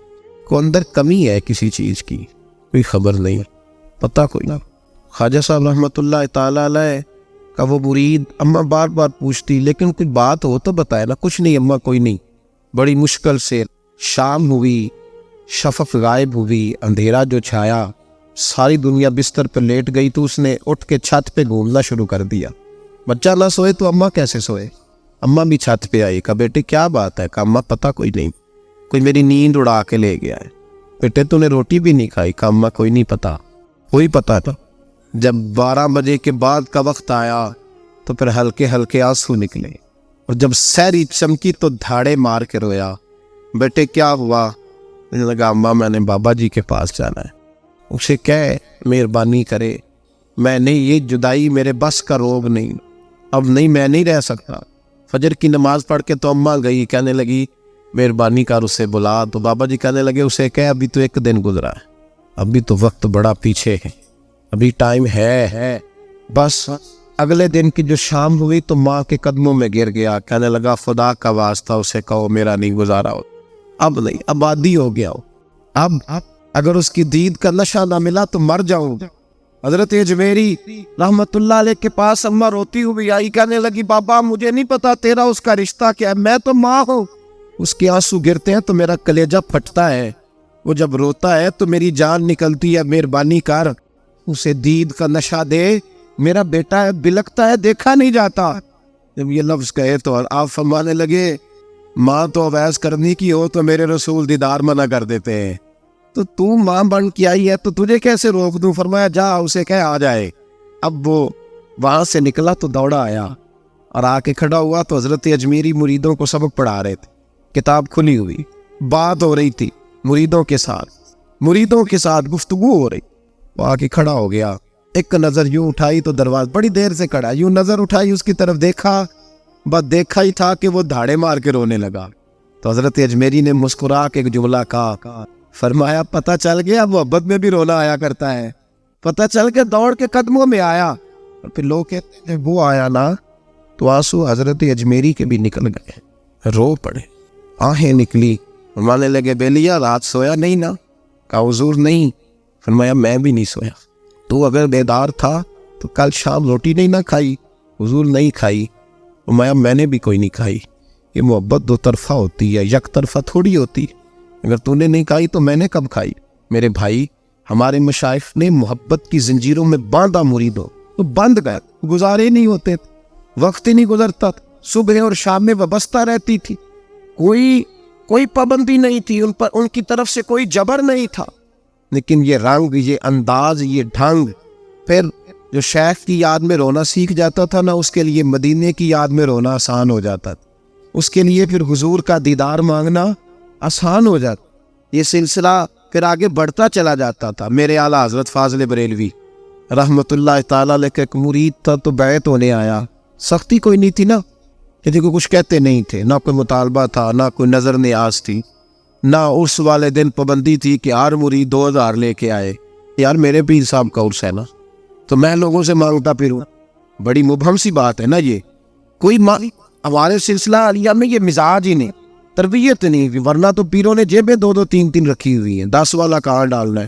کو اندر کمی ہے کسی چیز کی، کوئی خبر نہیں، پتہ کوئی نہ۔ خواجہ صاحب رحمۃ اللہ تعالیٰ علیہ کا وہ مرید، اماں بار بار پوچھتی لیکن کوئی بات ہو تو بتائے نا، کچھ نہیں اماں کوئی نہیں۔ بڑی مشکل سے شام ہوئی، شفق غائب ہوئی، اندھیرا جو چھایا، ساری دنیا بستر پہ لیٹ گئی، تو اس نے اٹھ کے چھت پہ گھومنا شروع کر دیا۔ بچہ نہ سوئے تو اماں کیسے سوئے؟ اماں بھی چھت پہ آئی، کہا بیٹے کیا بات ہے؟ کہا اماں پتہ کوئی نہیں، کوئی میری نیند اڑا کے لے گیا ہے۔ بیٹے تو نے روٹی بھی نہیں کھائی؟ کہا اماں کوئی نہیں پتہ، کوئی پتہ تھا۔ جب 12 بجے کے بعد کا وقت آیا تو پھر ہلکے ہلکے آنسو نکلے، اور جب سحری چمکی تو دھاڑے مار کے رویا۔ بیٹے کیا ہوا؟ کہنے لگا اماں میں نے بابا جی کے پاس جانا ہے، اسے کہے مہربانی کرے میں نہیں, یہ جدائی میرے بس کا روگ نہیں, اب نہیں, میں نہیں رہ سکتا. فجر کی نماز پڑھ کے تو اماں گئی, کہنے لگی مہربانی کر اسے بلا. تو بابا جی کہنے لگے اسے کہ ابھی تو ایک دن گزرا ہے, ابھی تو وقت بڑا پیچھے ہے, ابھی ٹائم ہے. بس اگلے دن کی جو شام ہوئی تو ماں کے قدموں میں گر گیا, کہنے لگا خدا کا واسطہ اسے کہو میرا نہیں گزارا ہو, اب نہیں, اب عادی ہو گیا ہو, اب اگر اس کی دید کا نشہ نہ ملا تو مر جاؤں. حضرت اجمیری رحمت اللہ علیہ کے پاس اماں روتی ہوئی آئی, کہنے لگی بابا مجھے نہیں پتا تیرا اس کا رشتہ کیا ہے, میں تو ماں ہوں. اس کے آنسو گرتے ہیں تو میرا کلیجہ پھٹتا ہے, وہ جب روتا ہے تو میری جان نکلتی ہے, مہربانی کر اسے دید کا نشہ دے, میرا بیٹا ہے, بلکتا ہے, دیکھا نہیں جاتا. جب یہ لفظ کہے تو آپ فرمانے لگے ماں تو اویس کرنی کی ہو تو میرے رسول دیدار منع کر دیتے ہیں, تو ماں بن کے آئی ہے تو تجھے کیسے روک دوں. فرمایا جا اسے کہہ آ جائے. اب وہ وہاں سے نکلا تو دوڑا آیا اور آ کے کھڑا ہوا تو حضرت اجمیری مریدوں کو سبق پڑھا رہے تھے, کتاب کھلی ہوئی, بات ہو رہی تھی مریدوں کے ساتھ گفتگو ہو رہی. وہ آ کے کھڑا ہو گیا, ایک نظر یوں اٹھائی تو دروازہ, بڑی دیر سے کھڑا, یوں نظر اٹھائی اس کی طرف دیکھا, بس دیکھا ہی تھا کہ وہ دھاڑے مار کے رونے لگا. تو حضرت اجمیری نے مسکرا کے ایک جملہ کہا, فرمایا پتہ چل گیا محبت میں بھی رونا آیا کرتا ہے. پتہ چل کے دوڑ کے قدموں میں آیا. اور پھر لوگ کہتے ہیں وہ آیا نا تو آنسو حضرت اجمیری کے بھی نکل گئے, رو پڑے, آہیں نکلی. فرمانے لگے بیلیا رات سویا نہیں نا؟ کہا حضور نہیں. فرمایا میں بھی نہیں سویا. تو اگر بیدار تھا تو کل شام روٹی نہیں نہ کھائی؟ حضور نہیں کھائی. فرمایا میں نے بھی کوئی نہیں کھائی. یہ محبت دو طرفہ ہوتی ہے, یک طرفہ تھوڑی ہوتی. اگر تو نے نہیں کھائی تو میں نے کب کھائی؟ میرے بھائی ہمارے مشائخ نے محبت کی زنجیروں میں باندھا مریدوں, تو بند گئے, گزارے نہیں ہوتے تھے, وقت ہی نہیں گزرتا تھا, صبح اور شام میں وابستہ رہتی تھی, کوئی پابندی نہیں تھی ان پر, ان کی طرف سے کوئی جبر نہیں تھا. لیکن یہ رنگ, یہ انداز, یہ ڈھنگ, پھر جو شیخ کی یاد میں رونا سیکھ جاتا تھا نا, اس کے لیے مدینے کی یاد میں رونا آسان ہو جاتا تھا, اس کے لیے پھر حضور کا دیدار مانگنا آسان ہو جاتا. یہ سلسلہ پھر آگے بڑھتا چلا جاتا تھا. میرے اعلیٰ حضرت فاضل بریلوی رحمت اللہ تعالیٰ علیہ کا ایک مرید تھا, تو بیعت ہونے آیا. سختی کوئی نہیں تھی نا, کسی کو کچھ کہتے نہیں تھے, نہ کوئی مطالبہ تھا, نہ کوئی نظر نیاز تھی, نہ اس والے دن پابندی تھی کہ ہر مرید 2000 لے کے آئے. یار میرے پیر صاحب کا عرس ہے نا, تو میں لوگوں سے مانگتا پھروں, بڑی مبہم سی بات ہے نا. یہ کوئی ہمارے سلسلہ عالیہ میں یہ مزاج ہی نہیں, تربیت نہیں ہوئی, ورنہ تو پیروں نے جیبیں 2-2 3-3 رکھی ہوئی ہیں. 10 والا کہاں ڈالنا ہے,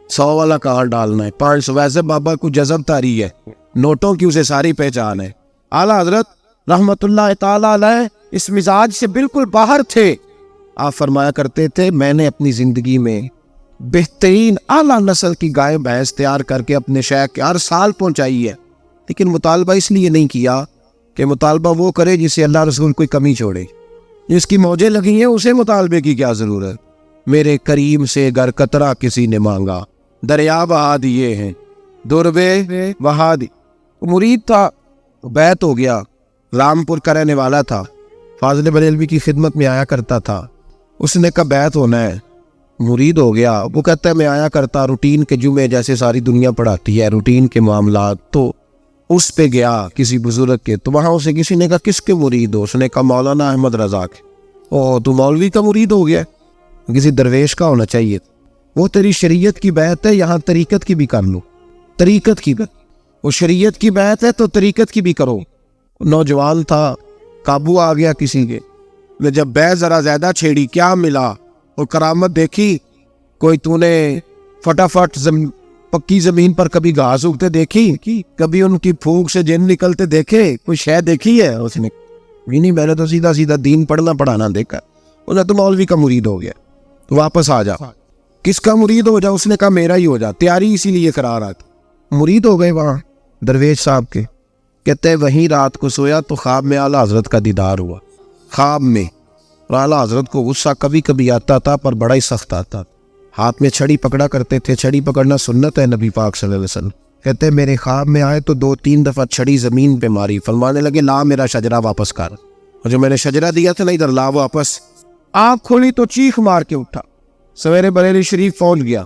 100 والا کہاں ڈالنا ہے, 500. ویسے بابا کو جذب تاری ہے, نوٹوں کی اسے ساری پہچان ہے. اعلیٰ حضرت رحمت اللہ تعالیٰ علیہ اس مزاج سے بالکل باہر تھے. آپ فرمایا کرتے تھے میں نے اپنی زندگی میں بہترین اعلیٰ نسل کی گائے بھینس تیار کر کے اپنے شیخ کے ہر سال پہنچائی ہے, لیکن مطالبہ اس لیے نہیں کیا کہ مطالبہ وہ کرے جسے اللہ رسول کوئی کمی چھوڑے. جس کی موجیں لگی ہیں اسے مطالبے کی کیا ضرورت. میرے کریم سے گر قطرہ کسی نے مانگا, دریا بہا دیے ہیں, دربے بہا دی. مرید تھا, بیعت ہو گیا, رامپور کا رہنے والا تھا, فاضل بریلوی کی خدمت میں آیا کرتا تھا. اس نے کہا بیعت ہونا ہے, مرید ہو گیا. وہ کہتا ہے میں آیا کرتا روٹین کے جمعے جیسے ساری دنیا پڑھاتی ہے, روٹین کے معاملات. تو اس پہ گیا کسی بزرگ کے, تو وہاں اسے کسی نے کہا کس کے مرید ہو؟ اس نے کہا مولانا احمد رضا کے. او تو مولوی کا مرید ہو گیا, کسی درویش کا ہونا چاہیے. وہ تیری شریعت کی بیعت ہے, یہاں طریقت کی بھی کر لو, طریقت کی. وہ شریعت کی بیعت ہے تو طریقت کی بھی کرو. نوجوان تھا, قابو آ گیا کسی کے, جب بیعت ذرا زیادہ چھیڑی, کیا ملا اور کرامت دیکھی. کوئی تو نے فٹافٹ پکی زمین پر کبھی گھاس اگتے دیکھی؟ کبھی ان کی پھونک سے جن نکلتے دیکھے؟ کوئی شے دیکھی ہے اس نے؟ نہیں, میں نے تو سیدھا سیدھا دین پڑھنا پڑھانا دیکھا. انہیں تو مولوی کا مرید ہو گیا. تو واپس آ جا. کس کا مرید ہو جا؟ اس نے کہا میرا ہی ہو جا. تیاری اسی لیے کرا رہا تھا. مرید ہو گئے وہاں درویش صاحب کے. کہتے ہیں وہیں رات کو سویا تو خواب میں اعلیٰ حضرت کا دیدار ہوا, خواب میں. اور اعلیٰ حضرت کو غصہ کبھی کبھی آتا تھا پر بڑا ہی سخت آتا. ہاتھ میں چھڑی پکڑا کرتے تھے, چھڑی پکڑنا سنت ہے نبی پاک صلی اللہ علیہ وسلم. کہتے ہیں میرے خواب میں آئے تو 2-3 دفعہ چھڑی زمین پہ ماری. فرمانے لگے لا میرا شجرہ واپس کر, اور جو میں نے شجرہ دیا تھا نا ادھر لا واپس. آنکھ کھولی تو چیخ مار کے اٹھا. سویرے بریلی شریف پہنچ گیا.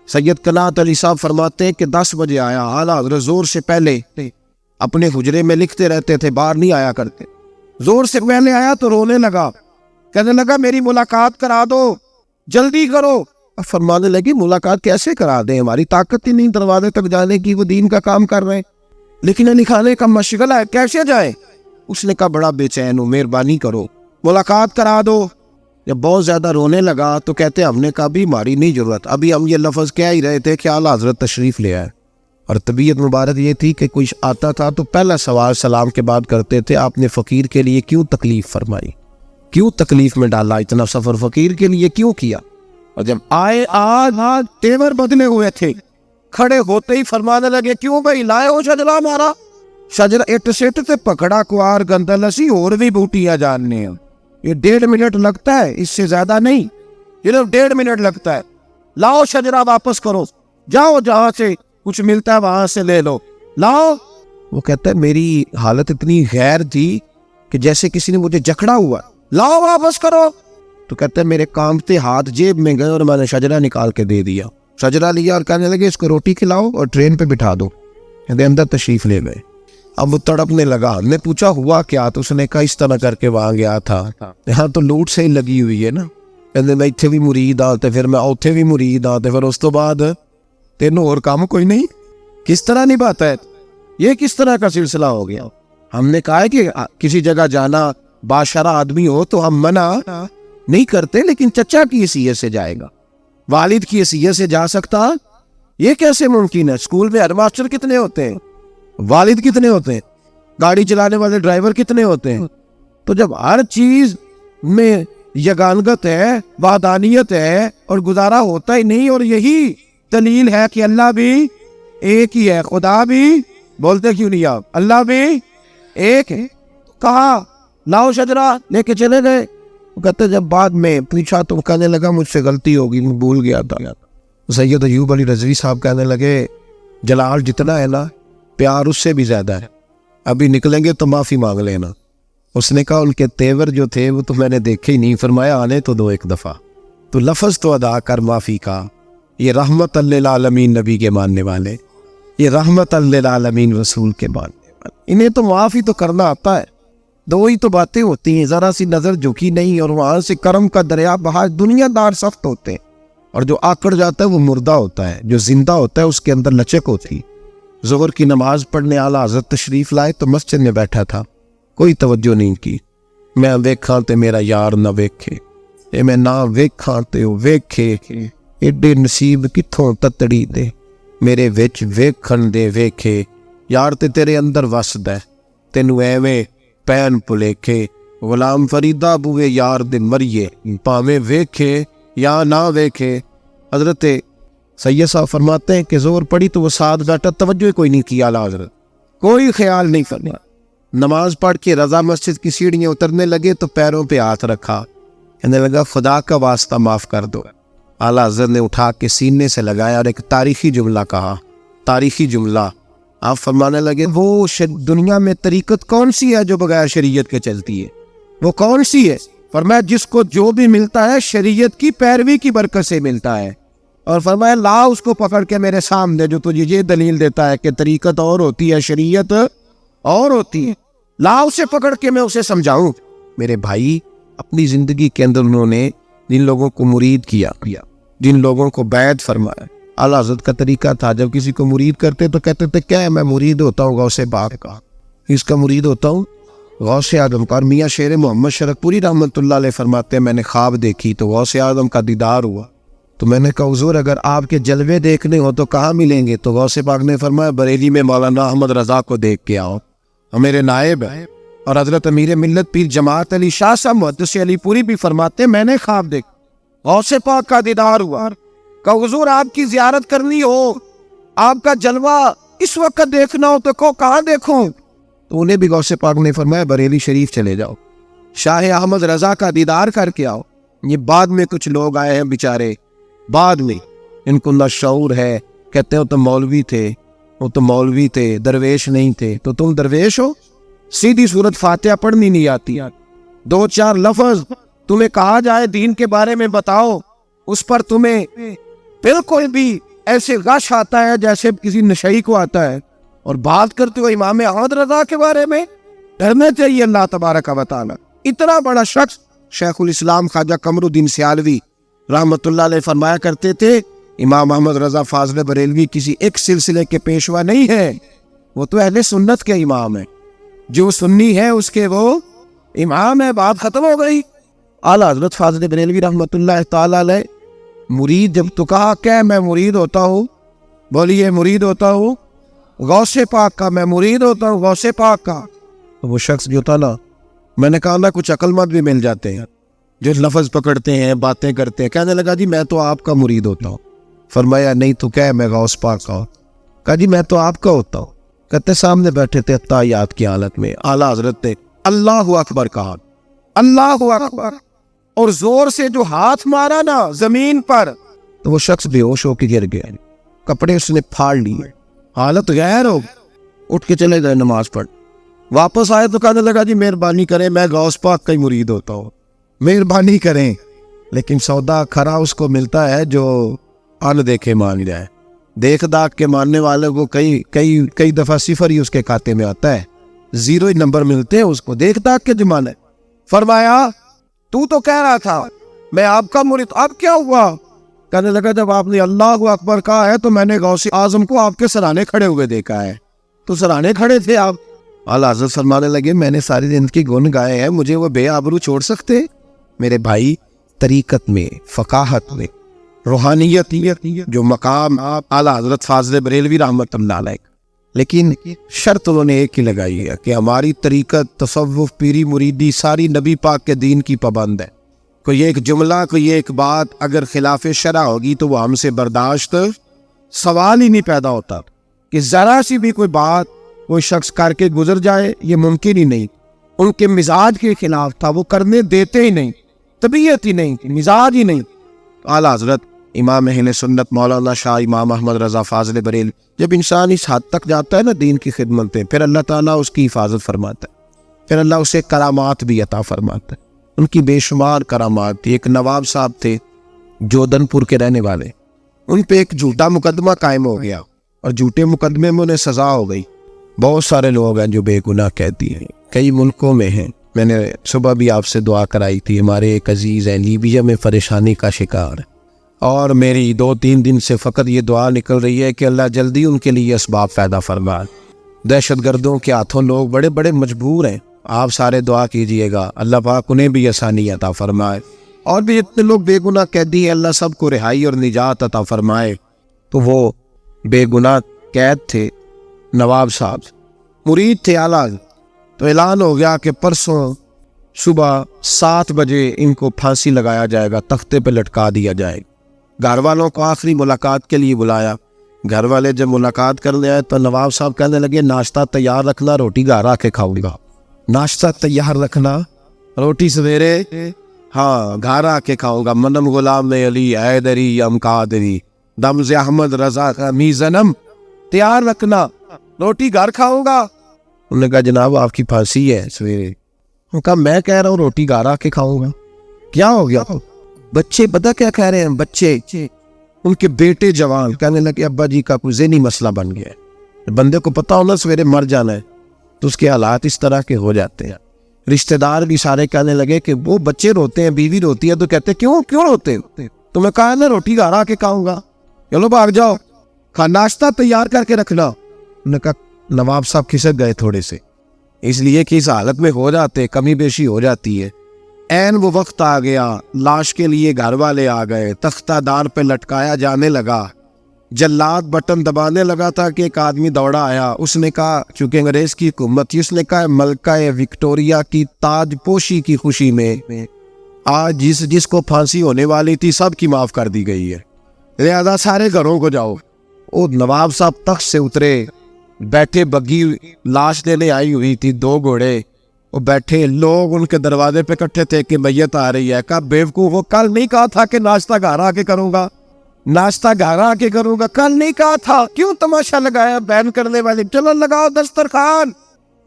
سید قناعت علی صاحب فرماتے ہیں کہ 10 بجے آیا، اعلیٰ حضرت زور سے پہلے اپنے حجرے میں لکھتے رہتے تھے، باہر نہیں آیا کرتے. زور سے پہلے آیا تو رونے لگا، کہنے لگا میری ملاقات کرا دو، جلدی کرو. اب فرمانے لگی ملاقات کیسے کرا دیں، ہماری طاقت ہی نہیں دروازے تک جانے کی، وہ دین کا کام کر رہے ہیں، لکھنے لکھانے کا مشغلہ ہے، کیسے جائیں؟ اس نے کہا بڑا بے چین ہوں، مہربانی کرو ملاقات کرا دو. جب بہت زیادہ رونے لگا تو کہتے ہم نے کہا بھی ہماری نہیں ضرورت، ابھی ہم یہ لفظ کہہ ہی رہے تھے کہ اعلیٰ حضرت تشریف لے آئے. اور طبیعت مبارک یہ تھی کہ کوئی آتا تھا تو پہلا سوال سلام کے بعد کرتے تھے، آپ نے فقیر کے لیے کیوں تکلیف فرمائی، کیوں تکلیف میں ڈالا، اتنا سفر فقیر کے لیے کیوں کیا؟ اور جب آئے آج تیور بدلے ہوئے تھے، کھڑے ہوتے ہی فرمانے لگے کیوں بھائی لائے ہو شجرا ہمارا؟ شجرا اٹ سٹ تے پکڑا کوار گندل اسی اور بھی بوٹیاں جاننے ہیں. یہ 1.5 منٹ لگتا ہے، اس سے زیادہ نہیں، صرف 1.5 منٹ لگتا ہے. لاؤ شجرا واپس کرو، جاؤ جہاں سے کچھ ملتا ہے وہاں سے لے لو، لاؤ. وہ کہتا ہے میری حالت اتنی غیر تھی کہ جیسے کسی نے مجھے جکڑا ہوا، لاؤ واپس کرو. تو کہتا ہے میرے کانپتے ہاتھ جیب میں گئے اور میں نے شجرا نکال کے دے دیا، شجرا لیا اور کہنے لگے اس کو روٹی کھلاؤ اور ٹرین پہ بٹھا دو. کہتے اندر تشریف لے گئے. اب وہ تڑپنے لگا، ہم نے پوچھا ہوا کیا؟ تو اس نے کہا اس طرح کر کے وہاں گیا تھا، یہاں تو لوٹ سے ہی لگی ہوئی ہے نا. کہتے میں اتنے بھی مرید آتے، پھر میں اوتھے بھی مرید آتے، پھر اس تو بعد تینوں اور کام کوئی نہیں. کس طرح نبھاتا ہے یہ، کس طرح کا سلسلہ ہو گیا؟ ہم نے کہا ہے کہ کسی جگہ جانا باشرہ آدمی ہو تو ہم منع نہیں کرتے، لیکن چچا کی حیثیت سے جائے گا، والد کی حیثیت سے جا سکتا؟ یہ کیسے ممکن ہے؟ اسکول میں ہیڈ ماسٹر کتنے ہوتے ہیں، والد کتنے ہوتے ہیں، گاڑی چلانے والے ڈرائیور کتنے ہوتے ہیں؟ تو جب ہر چیز میں یگانگت ہے، وحدانیت ہے اور گزارا ہوتا ہی نہیں، اور یہی دلیل ہے کہ اللہ بھی ایک ہی ہے، خدا بھی بولتے کیوں نہیں آپ، اللہ بھی ایک ہے. کہا لاؤ شجرا، لے کے چلے گئے. وہ کہتے جب بعد میں پوچھا تو کہنے لگا مجھ سے غلطی ہوگی، میں بھول گیا تھا. سید ایوب علی رضوی صاحب کہنے لگے جلال جتنا ہے نا پیار اس سے بھی زیادہ ہے، ابھی نکلیں گے تو معافی مانگ لینا. اس نے کہا ان کے تیور جو تھے وہ تو میں نے دیکھے ہی نہیں. فرمایا آنے تو دو ایک دفعہ، تو لفظ تو ادا کر معافی کا. یہ رحمت للعالمین نبی کے ماننے والے، یہ رحمت للعالمین رسول کے ماننے والے، انہیں تو معافی تو کرنا آتا ہے. دو ہی تو باتیں ہوتی ہیں، ذرا سی نظر جھکی نہیں اور وہاں سے کرم کا دریا بہا. دنیا دار سخت ہوتے ہیں اور جو آکڑ جاتا ہے وہ مردہ ہوتا ہے، جو زندہ ہوتا ہے اس کے اندر لچک ہوتی. ظہر کی نماز پڑھنے اعلیٰ حضرت تشریف لائے تو مسجد میں بیٹھا تھا، کوئی توجہ نہیں کی. میں ویکھاں تے میرا یار نہ ویکھے، اے میں نہ ویکھاں تے او ویکھے، ایڈے نصیب کتھوں تتڑی دے میرے وچ ویکھن دے ویکھے. یار تے تیرے اندر وسدا ہے، تینوں ایویں پین پلیکھے. غلام فریدہ بوئے یار دے مریے، پاویں ویکھے یا نہ ویکھے. حضرت سید صاحب فرماتے ہیں کہ زور پڑی تو وہ ساتھ بیٹھا، توجہ کوئی نہیں کیا اعلیٰ حضرت، کوئی خیال نہیں فرمایا. نماز پڑھ کے رضا مسجد کی سیڑھیاں اترنے لگے تو پیروں پہ ہاتھ رکھا، کہنے لگا خدا کا واسطہ معاف کر دو. اعلیٰ حضرت نے اٹھا کے سینے سے لگایا اور ایک تاریخی جملہ کہا، تاریخی جملہ. آپ فرمانے لگے وہ دنیا میں طریقت کون سی ہے جو بغیر شریعت کے چلتی ہے؟ وہ کون سی ہے؟ فرمایا جس کو جو بھی ملتا ہے شریعت کی پیروی کی برکت سے ملتا ہے. اور فرمایا لا اس کو پکڑ کے میرے سامنے جو تجھے یہ دلیل دیتا ہے کہ طریقت اور ہوتی ہے شریعت اور ہوتی ہے، لا اسے پکڑ کے میں اسے سمجھاؤں. میرے بھائی اپنی زندگی کے اندر انہوں نے جن لوگوں کو مرید کیا، جن لوگوں کو بیعت فرمایا، اعلیٰ حضرت کا طریقہ تھا جب کسی کو مرید کرتے تو کہتے تھے کیا ہے میں مرید ہوتا ہوں غوث پاک کا، اس کا مرید ہوتا ہوں غوث اعظم کا. اور میاں شیر محمد شرک پوری رحمۃ اللہ علیہ فرماتے ہیں میں نے خواب دیکھی تو غوث اعظم کا دیدار ہوا. تو میں نے کہا حضور اگر آپ کے جلوے دیکھنے ہو تو کہاں ملیں گے؟ تو غوث پاک نے فرمایا بریلی میں مولانا احمد رضا کو دیکھ کے آؤ، میرے نائب ہے. اور حضرت امیر ملت پیر جماعت علی شاہ صاحب محدث علی پوری بھی فرماتے ہیں میں نے خواب دیکھا غوث پاک کا دیدار ہوا. کہ حضور آپ کی زیارت کرنی ہو، آپ کا جلوہ اس وقت دیکھنا ہو تو کہاں دیکھوں؟ تو انہیں بھی غوث پاک نے فرمایا بریلی شریف چلے جاؤ، شاہ احمد رضا کا دیدار کر کے آؤ. یہ بعد میں کچھ لوگ آئے ہیں بیچارے، بعد میں ان کو نہ شعور ہے، کہتے ہیں تو مولوی تھے، وہ تو مولوی تھے درویش نہیں تھے. تو تم درویش ہو؟ سیدھی سورت فاتحہ پڑھنی نہیں آتی، 2-4 لفظ تمہیں کہا جائے دین کے بارے میں بتاؤ، اس پر تمہیں بالکل بھی ایسے غش آتا ہے جیسے کسی نشئی کو آتا ہے، اور بات کرتے ہوئے امام احمد رضا کے بارے میں ڈرنا چاہیے اللہ تبارک و تعالی۔ اتنا بڑا شخص شیخ الاسلام خواجہ قمر الدین سیالوی رحمۃ اللہ علیہ فرمایا کرتے تھے، امام احمد رضا فاضل بریلوی کسی ایک سلسلے کے پیشوا نہیں ہے، وہ تو اہل سنت کے امام ہیں، جو سنی ہے اس کے وہ امام ہے، بات ختم ہو گئی۔ اعلیٰ حضرت فاضل بریلوی رحمۃ اللہ تعالی علیہ مرید جب تو کہا کہ میں مرید ہوتا ہوں، بولیے مرید ہوتا ہوں غوث پاک کا، میں مرید ہوتا ہوں غوث پاک کا، تو وہ شخص جو تھا نا، میں نے کہا نا کچھ عقل مند بھی مل جاتے ہیں جو لفظ پکڑتے ہیں باتیں کرتے ہیں، کہنے لگا جی میں تو آپ کا مرید ہوتا ہوں۔ فرمایا نہیں تو کیا میں غوث پاک کا ہوں؟ کہا جی میں تو آپ کا ہوتا ہوں۔ کہتے سامنے بیٹھے تھے اتحیات کی حالت میں، اعلیٰ حضرت نے اللہ اکبر کہا، اللہ اکبر، اور زور سے جو ہاتھ مارا نا زمین پر تو وہ شخص بے ہوش ہو کے گر گیا، کپڑے اس نے پھاڑ لیے، حالت غیر ہو، اٹھ کے چلے گئے نماز پڑھ۔ واپس آئے تو کہنے لگا جی مہربانی کریں میں غوث پاک کا ہی مرید ہوتا ہوں، مہربانی کریں۔ لیکن سودا کھرا اس کو ملتا ہے جو ان دیکھے مان جائے، دیکھ داکھ کے ماننے والے کو کئی دفعہ صفر ہی اس کے کھاتے میں آتا ہے، زیرو ہی نمبر ملتے ہیں اس کو دیکھ داکھ کے جمانے۔ فرمایا تو کہہ رہا تھا میں آپ کا مرید، اب کیا ہوا؟ کہنے لگا جب آپ نے اللہ اکبر کہا ہے تو میں نے غوث اعظم کو آپ کے سرانے کھڑے ہوئے دیکھا ہے، تو سرانے کھڑے تھے آپ۔ اعلیٰ حضرت فرمانے لگے میں نے ساری زندگی گن گائے ہیں، مجھے وہ بے آبرو چھوڑ سکتے؟ میرے بھائی طریقت میں، فقاہت میں، روحانیت جو مقام اعلیٰ حضرت فاضل بریلوی رحمۃ اللہ علیہ، لیکن شرط انہوں نے ایک ہی لگائی ہے کہ ہماری طریقت، تصوف، پیری، مریدی ساری نبی پاک کے دین کی پابند ہے، کوئی ایک جملہ، کوئی ایک بات اگر خلاف شرع ہوگی تو وہ ہم سے برداشت، سوال ہی نہیں پیدا ہوتا کہ ذرا سی بھی کوئی بات کوئی شخص کر کے گزر جائے، یہ ممکن ہی نہیں، ان کے مزاج کے خلاف تھا، وہ کرنے دیتے ہی نہیں، طبیعت ہی نہیں، مزاج ہی نہیں۔ اعلیٰ حضرت امام اہل سنت مولانا شاہ امام احمد رضا فاضل بریلوی، جب انسان اس حد تک جاتا ہے نا دین کی خدمت میں، پھر اللہ تعالیٰ اس کی حفاظت فرماتا ہے، پھر اللہ اسے کرامات بھی عطا فرماتا ہے، ان کی بے شمار کرامات تھی۔ ایک نواب صاحب تھے جودن پور کے رہنے والے، ان پہ ایک جھوٹا مقدمہ قائم ہو گیا، اور جھوٹے مقدمے میں انہیں سزا ہو گئی۔ بہت سارے لوگ ہیں جو بے گناہ کہتی ہیں، کئی ملکوں میں ہیں، میں نے صبح بھی آپ سے دعا کرائی تھی، ہمارے ایک عزیز ہیں لیبیا میں پریشانی کا شکار ہے، اور میری 2-3 دن سے فقط یہ دعا نکل رہی ہے کہ اللہ جلدی ان کے لیے اسباب پیدا فرمائے۔ دہشت گردوں کے ہاتھوں لوگ بڑے بڑے مجبور ہیں، آپ سارے دعا کیجئے گا اللہ پاک انہیں بھی آسانی عطا فرمائے، اور بھی اتنے لوگ بے گناہ قیدی ہیں اللہ سب کو رہائی اور نجات عطا فرمائے۔ تو وہ بے گناہ قید تھے، نواب صاحب مرید تھے اعلیٰ، تو اعلان ہو گیا کہ پرسوں صبح 7 بجے ان کو پھانسی لگایا جائے گا، تختے پہ لٹکا دیا جائے گا۔ گھر والوں کو آخری ملاقات کے لیے بلایا، گھر والے جب ملاقات کرنے آئے تو نواب صاحب کہنے لگے ناشتہ تیار رکھنا، روٹی گھر آ کے کھاؤں گا، ناشتہ تیار رکھنا، روٹی سویرے ہاں گھر آ کے کھاؤں گا، منم غلام علی حیدری ام قادری دمز احمد رضا کا میزنم، تیار رکھنا، روٹی گھر کھاؤں گا۔ انہوں نے کہا جناب آپ کی پھانسی ہے سویرے۔ انہوں نے کہا میں کہہ رہا ہوں روٹی گھر آ کے کھاؤں گا۔ کیا ہو گیا؟ بچے پتہ کیا کہہ رہے ہیں، بچے ان کے بیٹے جوان کہنے لگے ابا جی کا کوئی ذہنی مسئلہ بن گیا ہے، بندے کو پتہ ہونا سویرے مر جانا ہے تو اس کے حالات اس طرح کے ہو جاتے ہیں۔ رشتہ دار بھی سارے کہنے لگے کہ وہ بچے روتے ہیں، بیوی روتی ہے، تو کہتے کیوں روتے تو میں کہا نا روٹی گھر آ کے کھاؤں گا، چلو بھاگ جاؤ، ناشتہ تیار کر کے رکھنا۔ انہوں نے کہا نواب صاحب کھسک گئے تھوڑے سے، اس لیے کہ اس حالت میں ہو جاتے، کمی بیشی ہو جاتی ہے۔ عین وہ وقت آ گیا، لاش کے لیے گھر والے آ گئے، تختہ دار پہ لٹکایا جانے لگا، جلاد بٹن دبانے لگا تھا کہ ایک آدمی دوڑا آیا، اس نے کہا چونکہ انگریز کی حکومت تھی، اس نے کہا ملکہ وکٹوریا کی تاج پوشی کی خوشی میں آج جس کو پھانسی ہونے والی تھی سب کی معاف کر دی گئی ہے، لہذا سارے گھروں کو جاؤ۔ وہ نواب صاحب تخت سے اترے، بیٹھے، بگی لاش لینے آئی ہوئی تھی، 2 گھوڑے، وہ بیٹھے، لوگ ان کے دروازے پہ اکٹھے تھے کہ میت آ رہی ہے۔ کہا بیوقوف، وہ کل نہیں کہا تھا کہ ناشتہ گھر آ کے کروں گا، ناشتہ گھر آ کے کروں گا، کل نہیں کہا تھا، کیوں تماشا لگایا بین کرنے والے، چلو لگاؤ دسترخوان۔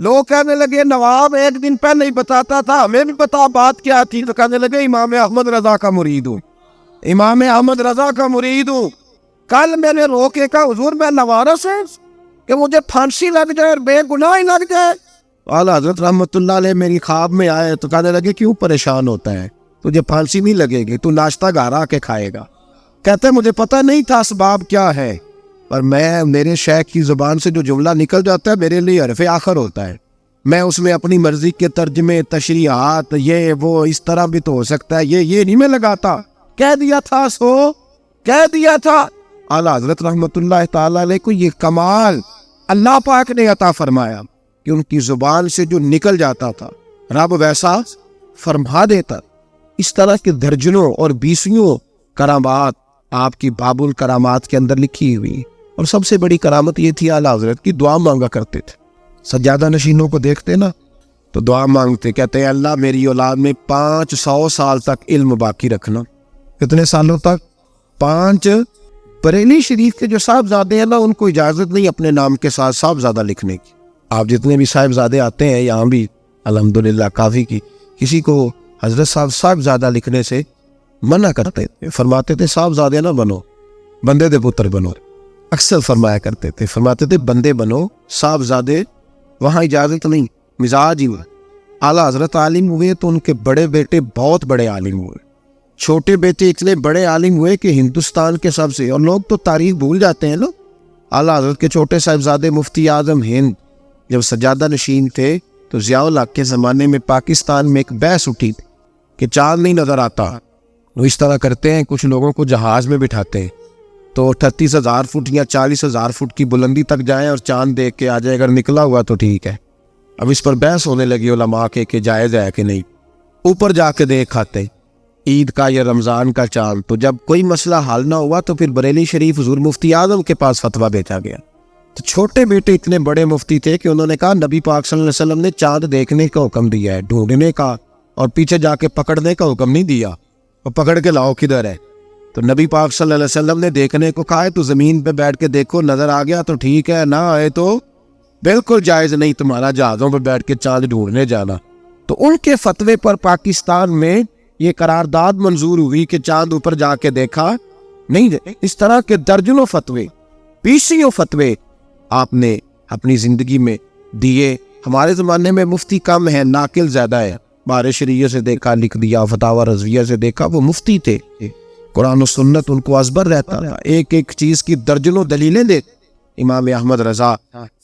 لوگ کہنے لگے نواب ایک دن پہلے ہی بتاتا تھا، ہمیں بھی بتا بات کیا تھی، تو کہنے لگے امام احمد رضا کا مرید ہوں، امام احمد رضا کا مرید ہوں۔ کل میں نے رو کے کہا حضور میں لوارث ہے کہ مجھے پھانسی لگ جائے اور بے گناہ ہی لگ جائے. اعلیٰ حضرت رحمت اللہ علیہ میری خواب میں آئے تو کہنے لگے کیوں پریشان ہوتا ہے, تجھے پھانسی نہیں لگے گی, تو ناشتہ گھر آ کے کھائے گا. کہتے مجھے پتہ نہیں تھا اسباب کیا ہے, پر میرے شیخ کی زبان سے جو جملہ نکل جاتا ہے میرے لیے حرف آخر ہوتا ہے. میں اس میں اپنی مرضی کے ترجمے, تشریحات, یہ وہ اس طرح بھی تو ہو سکتا ہے, یہ نہیں میں لگاتا. کہہ دیا تھا کہہ دیا تھا. اعلیٰ حضرت رحمت اللہ تعالی علیہ کو یہ کمال اللہ پاک نے عطا فرمایا کہ ان کی زبان سے جو نکل جاتا تھا رب ویسا فرما دیتا. اس طرح کے درجنوں اور بیسیوں کرامات آپ کی باب الکرامات کے اندر لکھی ہوئی. اور سب سے بڑی کرامت یہ تھی اعلیٰ حضرت کی دعا مانگا کرتے تھے. سجادہ نشینوں کو دیکھتے نا تو دعا مانگتے, کہتے ہیں اللہ میری اولاد میں 500 سال تک علم باقی رکھنا. کتنے سالوں تک؟ 5. بریلی شریف کے جو صاحبزادے ہیں نا ان کو اجازت نہیں اپنے نام کے ساتھ صاحبزادہ لکھنے کی. آپ جتنے بھی صاحبزادے آتے ہیں یہاں بھی الحمدللہ کافی کی, کسی کو حضرت صاحبزادہ لکھنے سے منع کرتے تھے, فرماتے تھے صاحبزادے نہ بنو, بندے دے پتر بنو. اکثر فرمایا کرتے تھے, فرماتے تھے بندے بنو, صاحبزادے وہاں اجازت نہیں, مزاج ہی. اعلیٰ حضرت عالم ہوئے تو ان کے بڑے بیٹے بہت بڑے عالم ہوئے, چھوٹے بیٹے اتنے بڑے عالم ہوئے کہ ہندوستان کے سب سے, اور لوگ تو تاریخ بھول جاتے ہیں. اعلیٰ حضرت کے چھوٹے صاحبزادے مفتی اعظم ہند جب سجادہ نشین تھے تو ضیاء الحق کے زمانے میں پاکستان میں ایک بحث اٹھی تھی کہ چاند نہیں نظر آتا. وہ اس طرح کرتے ہیں, کچھ لوگوں کو جہاز میں بٹھاتے ہیں تو 38,000 فٹ یا 40,000 فٹ کی بلندی تک جائیں اور چاند دیکھ کے آ جائے, اگر نکلا ہوا تو ٹھیک ہے. اب اس پر بحث ہونے لگی علماء کے کہ جائز ہے کہ نہیں. اوپر جا کے دیکھ آتے عید کا یا رمضان کا چاند. تو جب کوئی مسئلہ حل نہ ہوا تو پھر بریلی شریف حضور مفتی اعظم کے پاس فتویٰ بھیجا گیا. تو چھوٹے بیٹے اتنے بڑے مفتی تھے کہ انہوں نے کہا نبی پاک صلی اللہ علیہ وسلم نے چاند دیکھنے کا حکم دیا ہے, ڈھونڈنے کا اور پیچھے جا کے پکڑنے کا حکم نہیں دیا, اور پکڑ کے لاؤ کدھر ہے. تو نبی پاک صلی اللہ علیہ وسلم نے دیکھنے کو کہا ہے, تو زمین پہ بیٹھ کے دیکھو, نظر آ گیا تو ٹھیک ہے, نہ آئے تو بالکل جائز نہیں تمہارا جہازوں پہ بیٹھ کے چاند ڈھونڈنے جانا. تو ان کے فتوے پر پاکستان میں یہ قرارداد منظور ہوئی کہ چاند اوپر جا کے دیکھا نہیں. اس طرح کے درجنوں فتوے, 20 فتوے آپ نے اپنی زندگی میں دیے. ہمارے زمانے میں مفتی کم ہے, ناقل زیادہ ہے. بار شریعہ سے دیکھا لکھ دیا, فتاوی رضویہ سے دیکھا, وہ مفتی تھے, قرآن و سنت ان کو ازبر رہتا تھا, ایک ایک چیز کی درجنوں دلیلیں دے. امام احمد رضا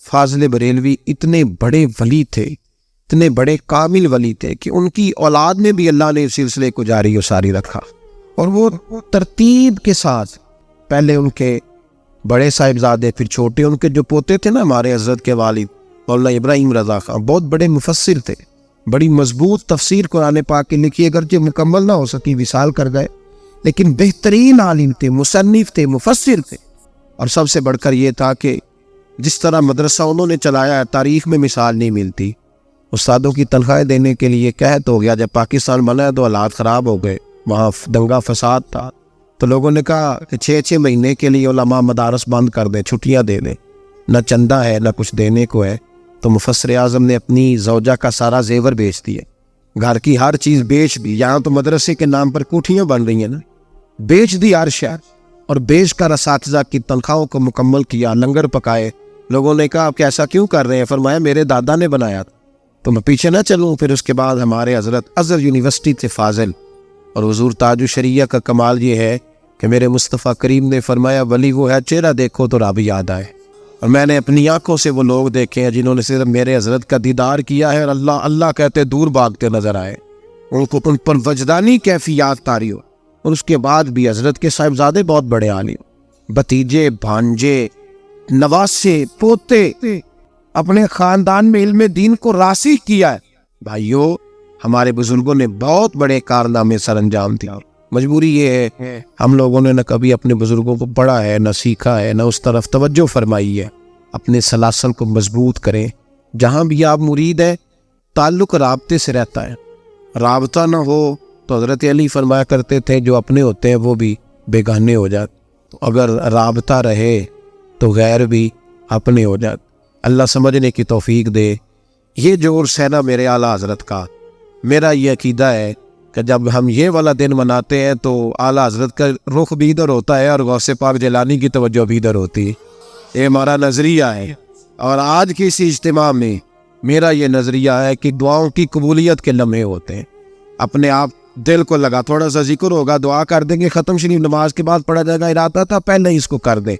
فاضل بریلوی اتنے بڑے ولی تھے, اتنے بڑے کامل ولی تھے کہ ان کی اولاد میں بھی اللہ نے اس سلسلے کو جاری و ساری رکھا. اور وہ ترتیب کے ساتھ پہلے ان کے بڑے صاحبزادے, پھر چھوٹے, ان کے جو پوتے تھے نا ہمارے حضرت کے والد مولانا ابراہیم رضا خان, بہت بڑے مفسر تھے, بڑی مضبوط تفسیر قرآن پاک کی لکھی, اگرچہ مکمل نہ ہو سکی, وصال کر گئے, لیکن بہترین عالم تھے, مصنف تھے, مفسر تھے. اور سب سے بڑھ کر یہ تھا کہ جس طرح مدرسہ انہوں نے چلایا ہے تاریخ میں مثال نہیں ملتی. استادوں کی تنخواہیں دینے کے لیے قحط ہو گیا, جب پاکستان بنا ہے تو حالات خراب ہو گئے, وہاں دنگا فساد تھا, تو لوگوں نے کہا کہ 6 مہینے کے لیے علماء مدارس بند کر دیں, چھٹیاں دے دیں, نہ چندہ ہے نہ کچھ دینے کو ہے. تو مفسر اعظم نے اپنی زوجہ کا سارا زیور بیچ دیے, گھر کی ہر چیز بیچ دی. یہاں تو مدرسے کے نام پر کوٹھیاں بن رہی ہیں نا, بیچ دی ہر شہر, اور بیچ کر اساتذہ کی تنخواہوں کو مکمل کیا, لنگر پکائے. لوگوں نے کہا آپ کیسا کیوں کر رہے ہیں؟ فرمایا میرے دادا نے بنایا تھا تو میں پیچھے نہ چلوں. پھر اس کے بعد ہمارے حضرت ازہر یونیورسٹی تھے فاضل, اور حضور تاج الشریعہ کا کمال یہ ہے کہ میرے مصطفیٰ کریم نے فرمایا ولی وہ ہے چہرہ دیکھو تو رب یاد آئے. اور میں نے اپنی آنکھوں سے وہ لوگ دیکھے ہیں جنہوں نے صرف میرے حضرت کا دیدار کیا ہے اور اللہ اللہ کہتے دور بھاگتے نظر آئے, ان کو ان پر وجدانی کیفیات طاری ہو. اور اس کے بعد بھی حضرت کے صاحبزادے بہت بڑے عالم, بھتیجے, بھانجے, نواسے, پوتے, اپنے خاندان میں علم دین کو راسخ کیا ہے. بھائیو, ہمارے بزرگوں نے بہت بڑے کارنامے سر انجام دیا. مجبوری یہ ہے ہم لوگوں نے نہ کبھی اپنے بزرگوں کو پڑھا ہے, نہ سیکھا ہے, نہ اس طرف توجہ فرمائی ہے. اپنے سلاسل کو مضبوط کریں. جہاں بھی آپ مرید ہیں تعلق رابطے سے رہتا ہے, رابطہ نہ ہو تو حضرت علی فرمایا کرتے تھے جو اپنے ہوتے ہیں وہ بھی بیگانے ہو جاتے. تو اگر رابطہ رہے تو غیر بھی اپنے ہو جاتے. اللہ سمجھنے کی توفیق دے. یہ جو عرس ہے نا میرے اعلیٰ حضرت کا, میرا یہ عقیدہ ہے کہ جب ہم یہ والا دن مناتے ہیں تو اعلیٰ حضرت کا رخ بھی ادھر ہوتا ہے اور غوث پاک جیلانی کی توجہ بھی ادھر ہوتی ہے. یہ ہمارا نظریہ ہے. اور آج کی اسی اجتماع میں میرا یہ نظریہ ہے کہ دعاؤں کی قبولیت کے لمحے ہوتے ہیں. اپنے آپ دل کو لگا، تھوڑا سا ذکر ہوگا، دعا کر دیں گے، ختم شریف نماز کے بعد پڑھا جائے گا. ارادہ تھا پہلے ہی اس کو کر دیں،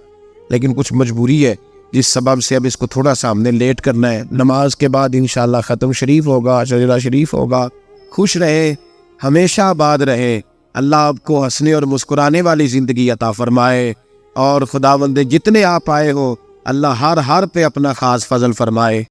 لیکن کچھ مجبوری ہے جس سبب سے اب اس کو تھوڑا سا ہم نے لیٹ کرنا ہے. نماز کے بعد انشاءاللہ ختم شریف ہوگا، شجرہ شریف ہوگا. خوش رہے، ہمیشہ آباد رہے. اللہ آپ کو ہنسنے اور مسکرانے والی زندگی عطا فرمائے. اور خداوند جتنے آپ آئے ہو اللہ ہر پہ اپنا خاص فضل فرمائے.